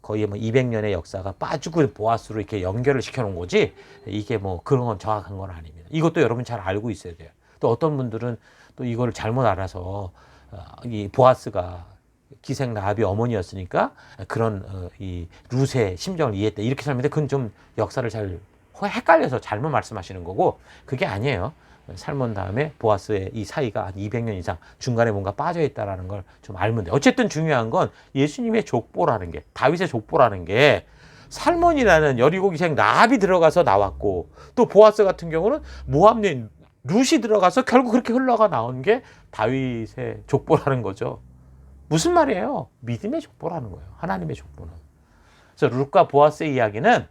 거의 뭐 200년의 역사가 빠지고 보아스로 이렇게 연결을 시켜놓은 거지, 이게 뭐 그런 건 정확한 건 아닙니다. 이것도 여러분 잘 알고 있어야 돼요. 또 어떤 분들은 또 이걸 잘못 알아서 이 보아스가 기생 라합의 어머니였으니까 그런 이 룻의 심정을 이해했다 이렇게 설명했는데 그건 좀 역사를 잘 헷갈려서 잘못 말씀하시는 거고, 그게 아니에요. 살몬 다음에 보아스의 이 사이가 한 200년 이상 중간에 뭔가 빠져있다는 걸 좀 알면 돼요. 어쨌든 중요한 건 예수님의 족보라는 게, 다윗의 족보라는 게 살몬이라는 여리고 기생 라합이 들어가서 나왔고, 또 보아스 같은 경우는 모압 여인 룻이 들어가서 결국 그렇게 흘러가 나온 게 다윗의 족보라는 거죠. 무슨 말이에요? 믿음의 족보라는 거예요. 하나님의 족보는. 그래서 룻과 보아스의 이야기는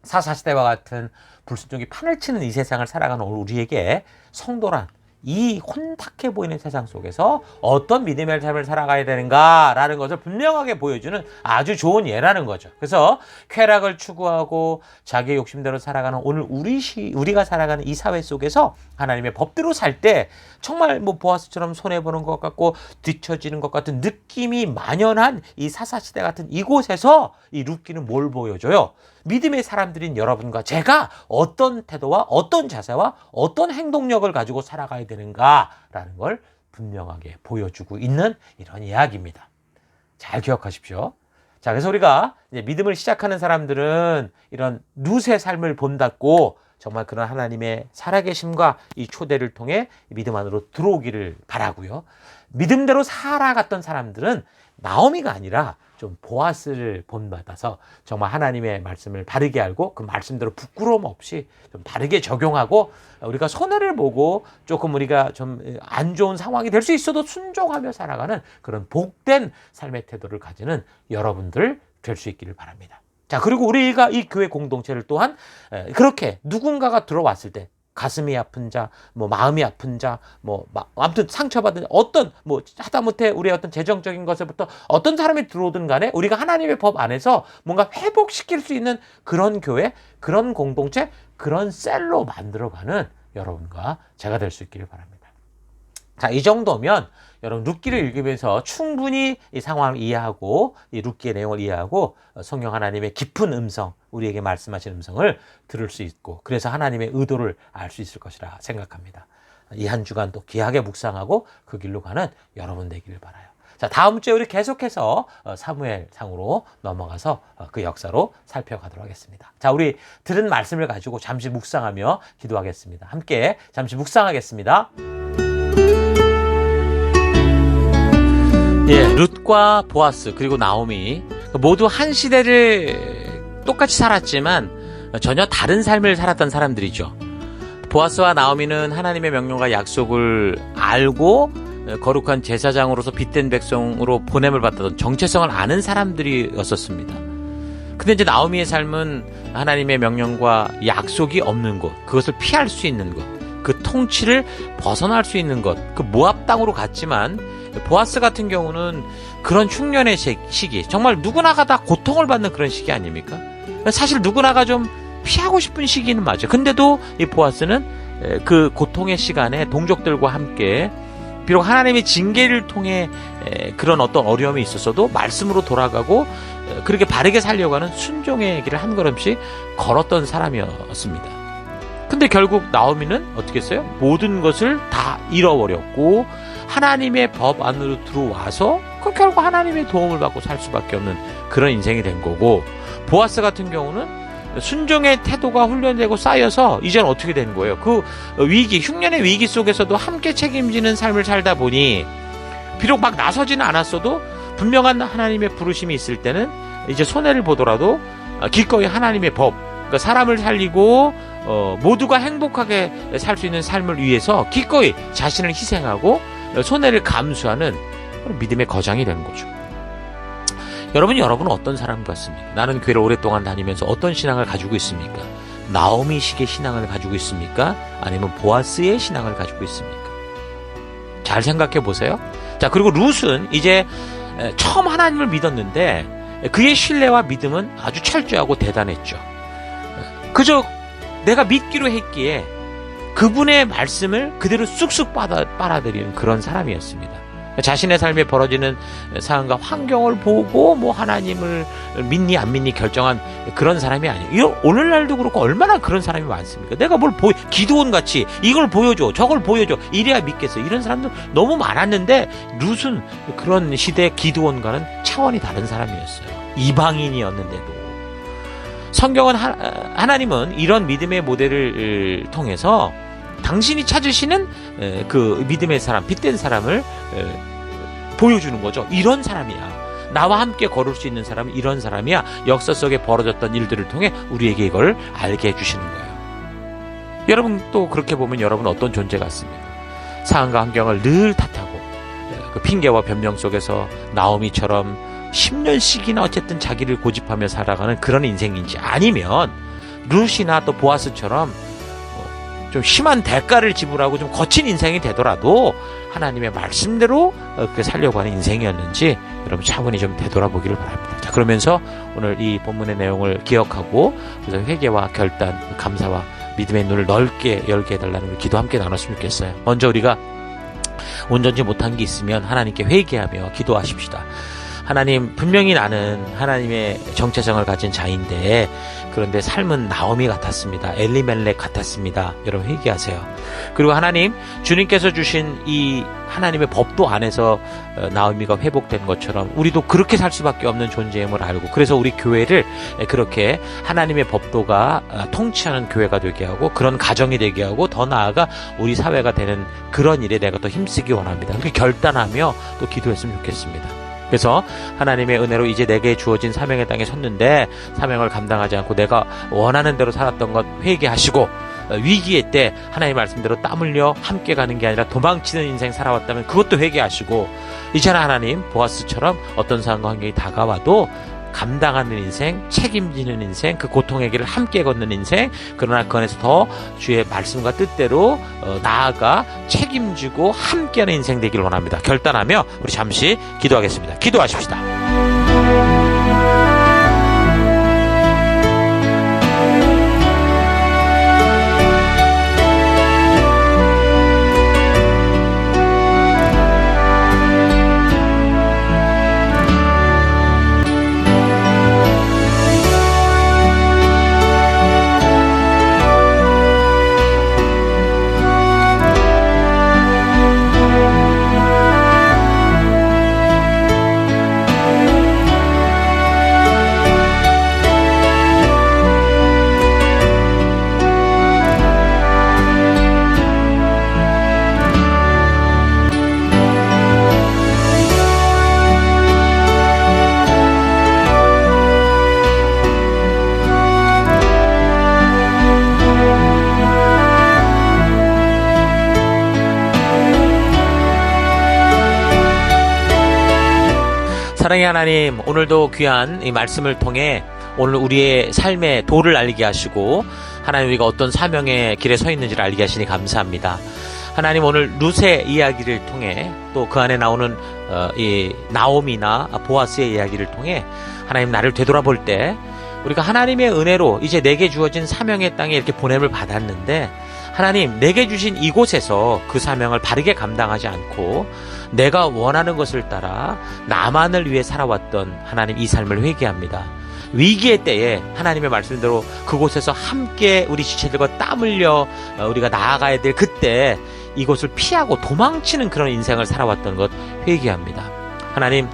사사시대와 같은 불순종이 판을 치는 이 세상을 살아가는 우리에게 성도란 이 혼탁해 보이는 세상 속에서 어떤 믿음의 삶을 살아가야 되는가라는 것을 분명하게 보여주는 아주 좋은 예라는 거죠. 그래서 쾌락을 추구하고 자기의 욕심대로 살아가는 오늘 우리가 살아가는 이 사회 속에서 하나님의 법대로 살 때 정말 뭐 보아스처럼 손해보는 것 같고 뒤처지는 것 같은 느낌이 만연한 이 사사시대 같은 이곳에서 이 룻기는 뭘 보여줘요? 믿음의 사람들인 여러분과 제가 어떤 태도와 어떤 자세와 어떤 행동력을 가지고 살아가야 되는가라는 걸 분명하게 보여주고 있는 이런 이야기입니다. 잘 기억하십시오. 자, 그래서 우리가 이제 믿음을 시작하는 사람들은 이런 룻의 삶을 본받고 정말 그런 하나님의 살아계심과 이 초대를 통해 믿음 안으로 들어오기를 바라고요. 믿음대로 살아갔던 사람들은 나오미가 아니라 좀 보아스를 본받아서 정말 하나님의 말씀을 바르게 알고 그 말씀대로 부끄러움 없이 좀 바르게 적용하고, 우리가 손해를 보고 조금 우리가 좀 안 좋은 상황이 될 수 있어도 순종하며 살아가는 그런 복된 삶의 태도를 가지는 여러분들 될 수 있기를 바랍니다. 자, 그리고 우리가 이 교회 공동체를 또한 그렇게 누군가가 들어왔을 때 가슴이 아픈 자, 뭐 마음이 아픈 자, 뭐 아무튼 상처받은 자, 어떤 뭐 하다못해 우리의 어떤 재정적인 것에부터 어떤 사람이 들어오든 간에 우리가 하나님의 법 안에서 뭔가 회복시킬 수 있는 그런 교회, 그런 공동체, 그런 셀로 만들어가는 여러분과 제가 될 수 있기를 바랍니다. 자, 이 정도면 여러분 룻기를 읽으면서 충분히 이 상황을 이해하고 이 룻기의 내용을 이해하고 성령 하나님의 깊은 음성, 우리에게 말씀하신 음성을 들을 수 있고, 그래서 하나님의 의도를 알 수 있을 것이라 생각합니다. 이 한 주간 또 귀하게 묵상하고 그 길로 가는 여러분 되기를 바라요. 자, 다음 주에 우리 계속해서 사무엘상으로 넘어가서 그 역사로 살펴가도록 하겠습니다. 자, 우리 들은 말씀을 가지고 잠시 묵상하며 기도하겠습니다. 함께 잠시 묵상하겠습니다. 예, 룻과 보아스 그리고 나오미 모두 한 시대를 똑같이 살았지만 전혀 다른 삶을 살았던 사람들이죠. 보아스와 나오미는 하나님의 명령과 약속을 알고 거룩한 제사장으로서 빚된 백성으로 보냄을 받던 정체성을 아는 사람들이었었습니다. 근데 이제 나오미의 삶은 하나님의 명령과 약속이 없는 것, 그것을 피할 수 있는 것, 그 통치를 벗어날 수 있는 것, 그 모압 땅으로 갔지만 보아스 같은 경우는 그런 흉년의 시기, 정말 누구나가 다 고통을 받는 그런 시기 아닙니까? 사실 누구나가 좀 피하고 싶은 시기는 맞아요. 근데도 이 보아스는 그 고통의 시간에 동족들과 함께 비록 하나님의 징계를 통해 그런 어떤 어려움이 있었어도 말씀으로 돌아가고 그렇게 바르게 살려고 하는 순종의 길을 한 걸음씩 걸었던 사람이었습니다. 근데 결국 나오미는 어떻게 했어요? 모든 것을 다 잃어버렸고 하나님의 법 안으로 들어와서 그 결국 하나님의 도움을 받고 살 수밖에 없는 그런 인생이 된 거고, 보아스 같은 경우는 순종의 태도가 훈련되고 쌓여서 이제는 어떻게 된 거예요? 그 위기, 흉년의 위기 속에서도 함께 책임지는 삶을 살다 보니 비록 막 나서지는 않았어도 분명한 하나님의 부르심이 있을 때는 이제 손해를 보더라도 기꺼이 하나님의 법, 그러니까 사람을 살리고 모두가 행복하게 살 수 있는 삶을 위해서 기꺼이 자신을 희생하고 손해를 감수하는 그런 믿음의 거장이 되는 거죠. 여러분은 어떤 사람 같습니까? 나는 교회를 오랫동안 다니면서 어떤 신앙을 가지고 있습니까? 나오미식의 신앙을 가지고 있습니까? 아니면 보아스의 신앙을 가지고 있습니까? 잘 생각해 보세요. 자, 그리고 룻은 이제 처음 하나님을 믿었는데 그의 신뢰와 믿음은 아주 철저하고 대단했죠. 그저 내가 믿기로 했기에 그분의 말씀을 그대로 쑥쑥 빨아들이는 그런 사람이었습니다. 자신의 삶에 벌어지는 상황과 환경을 보고 뭐 하나님을 믿니 안 믿니 결정한 그런 사람이 아니에요. 오늘날도 그렇고 얼마나 그런 사람이 많습니까? 내가 뭘 기도원 같이 이걸 보여줘 저걸 보여줘 이래야 믿겠어, 이런 사람들 너무 많았는데 룻은 그런 시대 기도원과는 차원이 다른 사람이었어요. 이방인이었는데도 성경은 하나님은 이런 믿음의 모델을 통해서 당신이 찾으시는 그 믿음의 사람, 빛된 사람을 보여주는 거죠. 이런 사람이야. 나와 함께 걸을 수 있는 사람은 이런 사람이야. 역사 속에 벌어졌던 일들을 통해 우리에게 이걸 알게 해주시는 거예요. 여러분 또 그렇게 보면 여러분은 어떤 존재 같습니까? 상황과 환경을 늘 탓하고 그 핑계와 변명 속에서 나오미처럼 10년씩이나 어쨌든 자기를 고집하며 살아가는 그런 인생인지, 아니면 룻이나 또 보아스처럼 좀 심한 대가를 지불하고 좀 거친 인생이 되더라도 하나님의 말씀대로 그렇게 살려고 하는 인생이었는지 여러분 차분히 좀 되돌아보기를 바랍니다. 자, 그러면서 오늘 이 본문의 내용을 기억하고 그래서 회개와 결단, 감사와 믿음의 눈을 넓게 열게 해달라는 우리 기도 함께 나눴으면 좋겠어요. 먼저 우리가 온전치 못한 게 있으면 하나님께 회개하며 기도하십시다. 하나님, 분명히 나는 하나님의 정체성을 가진 자인데 그런데 삶은 나오미 같았습니다. 엘리멜렉 같았습니다. 여러분 회개하세요. 그리고 하나님, 주님께서 주신 이 하나님의 법도 안에서 나오미가 회복된 것처럼 우리도 그렇게 살 수밖에 없는 존재임을 알고, 그래서 우리 교회를 그렇게 하나님의 법도가 통치하는 교회가 되게 하고 그런 가정이 되게 하고 더 나아가 우리 사회가 되는 그런 일에 내가 더 힘쓰기 원합니다. 그렇게 결단하며 또 기도했으면 좋겠습니다. 그래서 하나님의 은혜로 이제 내게 주어진 사명의 땅에 섰는데 사명을 감당하지 않고 내가 원하는 대로 살았던 것 회개하시고, 위기의 때 하나님의 말씀대로 땀 흘려 함께 가는 게 아니라 도망치는 인생 살아왔다면 그것도 회개하시고, 이제는 하나님 보아스처럼 어떤 상황과 환경이 다가와도 감당하는 인생, 책임지는 인생, 그 고통의 길을 함께 걷는 인생, 그러나 그 안에서 더 주의 말씀과 뜻대로 나아가 책임지고 함께하는 인생 되기를 원합니다. 결단하며 우리 잠시 기도하겠습니다. 기도하십시다. 사랑의 하나님, 오늘도 귀한 이 말씀을 통해 오늘 우리의 삶의 도를 알게 하시고 하나님 우리가 어떤 사명의 길에 서 있는지를 알게 하시니 감사합니다. 하나님, 오늘 룻의 이야기를 통해 또 그 안에 나오는 이 나오미나 보아스의 이야기를 통해 하나님 나를 되돌아볼 때 우리가 하나님의 은혜로 이제 내게 주어진 사명의 땅에 이렇게 보냄을 받았는데 하나님, 내게 주신 이곳에서 그 사명을 바르게 감당하지 않고 내가 원하는 것을 따라 나만을 위해 살아왔던 하나님, 이 삶을 회개합니다. 위기의 때에 하나님의 말씀대로 그곳에서 함께 우리 지체들과 땀 흘려 우리가 나아가야 될 그때 이곳을 피하고 도망치는 그런 인생을 살아왔던 것 회개합니다. 하나님,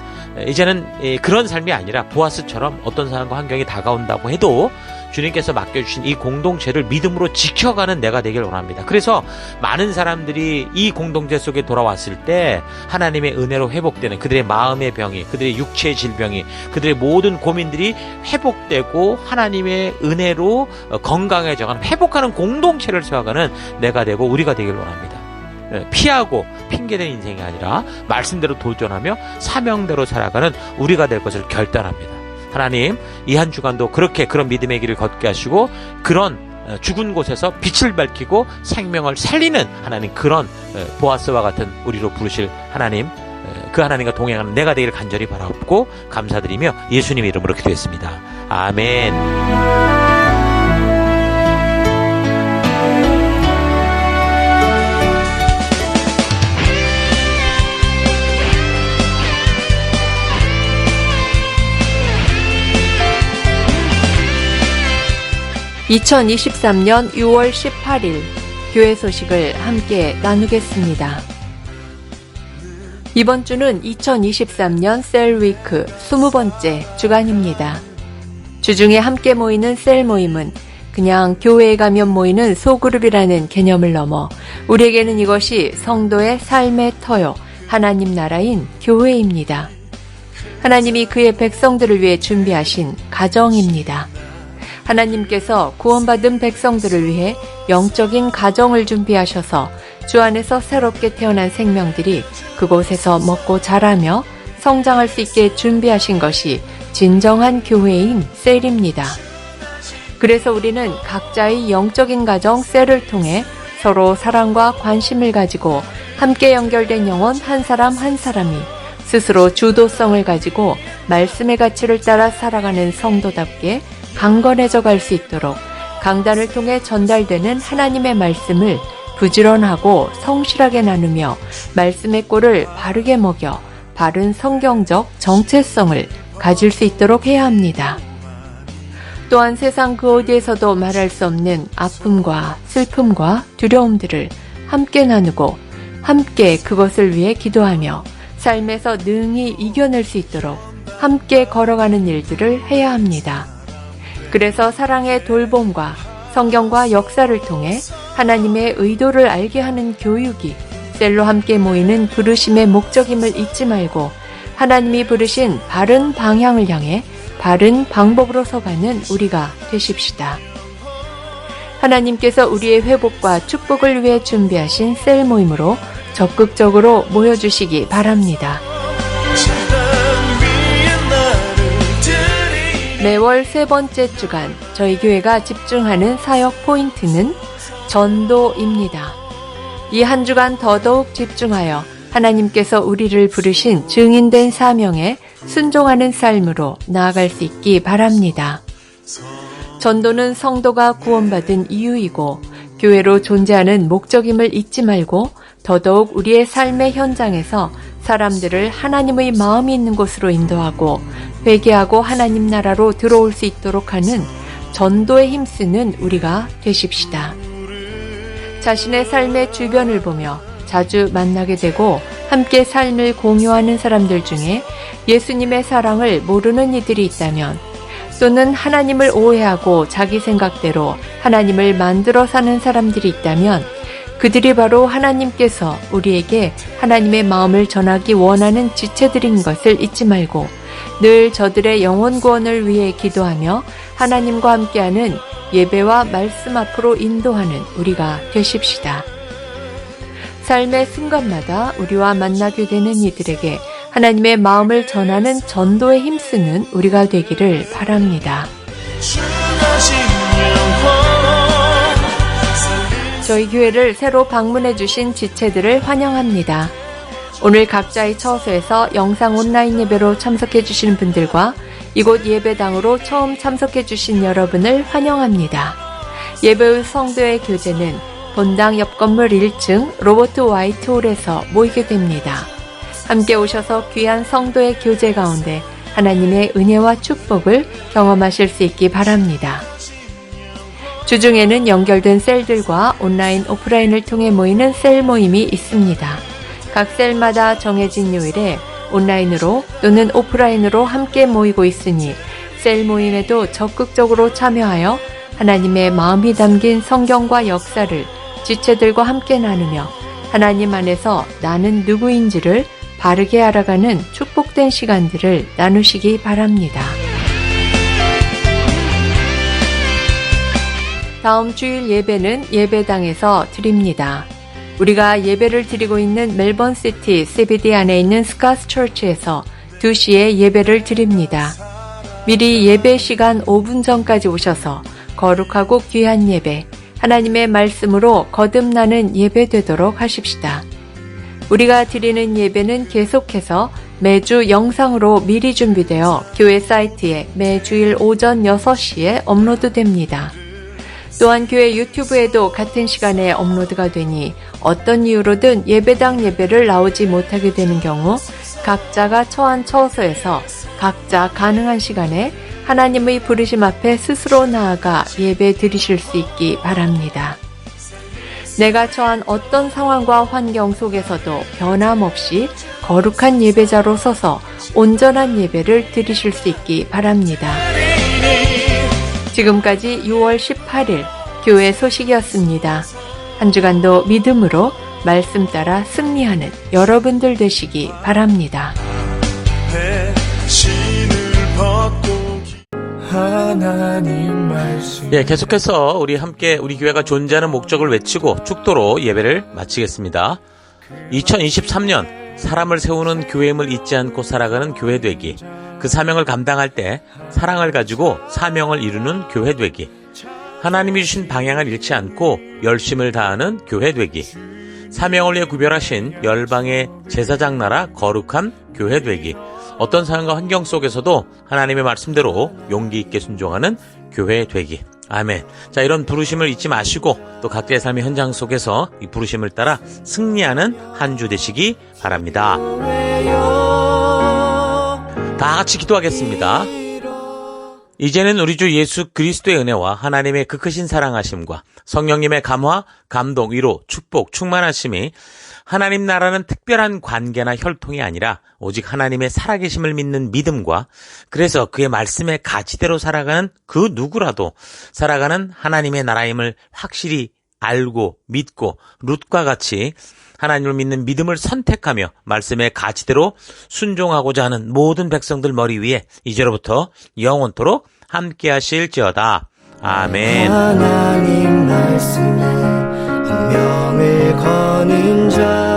이제는 그런 삶이 아니라 보아스처럼 어떤 상황과 환경이 다가온다고 해도 주님께서 맡겨주신 이 공동체를 믿음으로 지켜가는 내가 되길 원합니다. 그래서 많은 사람들이 이 공동체 속에 돌아왔을 때 하나님의 은혜로 회복되는 그들의 마음의 병이, 그들의 육체의 질병이, 그들의 모든 고민들이 회복되고 하나님의 은혜로 건강해져가는, 회복하는 공동체를 세워가는 내가 되고 우리가 되길 원합니다. 피하고 핑계대는 인생이 아니라 말씀대로 도전하며 사명대로 살아가는 우리가 될 것을 결단합니다. 하나님, 이 한 주간도 그렇게 그런 믿음의 길을 걷게 하시고 그런 죽은 곳에서 빛을 밝히고 생명을 살리는 하나님, 그런 보아스와 같은 우리로 부르실 하나님, 그 하나님과 동행하는 내가 되기를 간절히 바라옵고 감사드리며 예수님 이름으로 기도했습니다. 아멘. 2023년 6월 18일 교회 소식을 함께 나누겠습니다. 이번 주는 2023년 셀위크 20번째 주간입니다. 주중에 함께 모이는 셀 모임은 그냥 교회에 가면 모이는 소그룹이라는 개념을 넘어 우리에게는 이것이 성도의 삶의 터요, 하나님 나라인 교회입니다. 하나님이 그의 백성들을 위해 준비하신 가정입니다. 하나님께서 구원받은 백성들을 위해 영적인 가정을 준비하셔서 주 안에서 새롭게 태어난 생명들이 그곳에서 먹고 자라며 성장할 수 있게 준비하신 것이 진정한 교회인 셀입니다. 그래서 우리는 각자의 영적인 가정 셀을 통해 서로 사랑과 관심을 가지고 함께 연결된 영혼 한 사람 한 사람이 스스로 주도성을 가지고 말씀의 가치를 따라 살아가는 성도답게 강건해져 갈 수 있도록 강단을 통해 전달되는 하나님의 말씀을 부지런하고 성실하게 나누며 말씀의 꼴을 바르게 먹여 바른 성경적 정체성을 가질 수 있도록 해야 합니다. 또한 세상 그 어디에서도 말할 수 없는 아픔과 슬픔과 두려움들을 함께 나누고 함께 그것을 위해 기도하며 삶에서 능히 이겨낼 수 있도록 함께 걸어가는 일들을 해야 합니다. 그래서 사랑의 돌봄과 성경과 역사를 통해 하나님의 의도를 알게 하는 교육이 셀로 함께 모이는 부르심의 목적임을 잊지 말고 하나님이 부르신 바른 방향을 향해 바른 방법으로 서가는 우리가 되십시다. 하나님께서 우리의 회복과 축복을 위해 준비하신 셀 모임으로 적극적으로 모여주시기 바랍니다. 매월 세 번째 주간 저희 교회가 집중하는 사역 포인트는 전도입니다. 이 한 주간 더더욱 집중하여 하나님께서 우리를 부르신 증인된 사명에 순종하는 삶으로 나아갈 수 있기 바랍니다. 전도는 성도가 구원받은 이유이고 교회로 존재하는 목적임을 잊지 말고 더더욱 우리의 삶의 현장에서 사람들을 하나님의 마음이 있는 곳으로 인도하고 회개하고 하나님 나라로 들어올 수 있도록 하는 전도에 힘쓰는 우리가 되십시다. 자신의 삶의 주변을 보며 자주 만나게 되고 함께 삶을 공유하는 사람들 중에 예수님의 사랑을 모르는 이들이 있다면 또는 하나님을 오해하고 자기 생각대로 하나님을 만들어 사는 사람들이 있다면 그들이 바로 하나님께서 우리에게 하나님의 마음을 전하기 원하는 지체들인 것을 잊지 말고 늘 저들의 영혼 구원을 위해 기도하며 하나님과 함께하는 예배와 말씀 앞으로 인도하는 우리가 되십시다. 삶의 순간마다 우리와 만나게 되는 이들에게 하나님의 마음을 전하는 전도에 힘쓰는 우리가 되기를 바랍니다. 저희 교회를 새로 방문해 주신 지체들을 환영합니다. 오늘 각자의 처소에서 영상 온라인 예배로 참석해 주시는 분들과 이곳 예배당으로 처음 참석해 주신 여러분을 환영합니다. 예배 후 성도의 교제는 본당 옆 건물 1층 로버트 화이트홀에서 모이게 됩니다. 함께 오셔서 귀한 성도의 교제 가운데 하나님의 은혜와 축복을 경험하실 수 있기 바랍니다. 주중에는 연결된 셀들과 온라인, 오프라인을 통해 모이는 셀 모임이 있습니다. 각 셀마다 정해진 요일에 온라인으로 또는 오프라인으로 함께 모이고 있으니 셀 모임에도 적극적으로 참여하여 하나님의 마음이 담긴 성경과 역사를 지체들과 함께 나누며 하나님 안에서 나는 누구인지를 바르게 알아가는 축복된 시간들을 나누시기 바랍니다. 다음 주일 예배는 예배당에서 드립니다. 우리가 예배를 드리고 있는 멜번시티 CBD 안에 있는 스카스 처치에서 2시에 예배를 드립니다. 미리 예배 시간 5분 전까지 오셔서 거룩하고 귀한 예배, 하나님의 말씀으로 거듭나는 예배 되도록 하십시다. 우리가 드리는 예배는 계속해서 매주 영상으로 미리 준비되어 교회 사이트에 매주일 오전 6시에 업로드됩니다. 또한 교회 유튜브에도 같은 시간에 업로드가 되니 어떤 이유로든 예배당 예배를 나오지 못하게 되는 경우 각자가 처한 처소에서 각자 가능한 시간에 하나님의 부르심 앞에 스스로 나아가 예배 드리실 수 있기 바랍니다. 내가 처한 어떤 상황과 환경 속에서도 변함없이 거룩한 예배자로 서서 온전한 예배를 드리실 수 있기 바랍니다. 지금까지 6월 18일 교회 소식이었습니다. 한 주간도 믿음으로 말씀 따라 승리하는 여러분들 되시기 바랍니다. 하나님 말씀 계속해서 우리 함께 우리 교회가 존재하는 목적을 외치고 축도로 예배를 마치겠습니다. 2023년 사람을 세우는 교회임을 잊지 않고 살아가는 교회 되기, 그 사명을 감당할 때 사랑을 가지고 사명을 이루는 교회 되기, 하나님이 주신 방향을 잃지 않고 열심을 다하는 교회 되기, 사명을 위해 구별하신 열방의 제사장 나라 거룩한 교회 되기, 어떤 상황과 환경 속에서도 하나님의 말씀대로 용기 있게 순종하는 교회 되기. 아멘. 자, 이런 부르심을 잊지 마시고 또 각자의 삶의 현장 속에서 이 부르심을 따라 승리하는 한 주 되시기 바랍니다. 다 같이 기도하겠습니다. 이제는 우리 주 예수 그리스도의 은혜와 하나님의 그 크신 사랑하심과 성령님의 감화, 감동, 위로, 축복, 충만하심이 하나님 나라는 특별한 관계나 혈통이 아니라 오직 하나님의 살아계심을 믿는 믿음과 그래서 그의 말씀의 가치대로 살아가는 그 누구라도 살아가는 하나님의 나라임을 확실히 알고 믿고 룻과 같이 하나님을 믿는 믿음을 선택하며 말씀의 가치대로 순종하고자 하는 모든 백성들 머리 위에 이제로부터 영원토록 함께 하실지어다. 아멘. 하나님 말씀에 한 명을 거는 자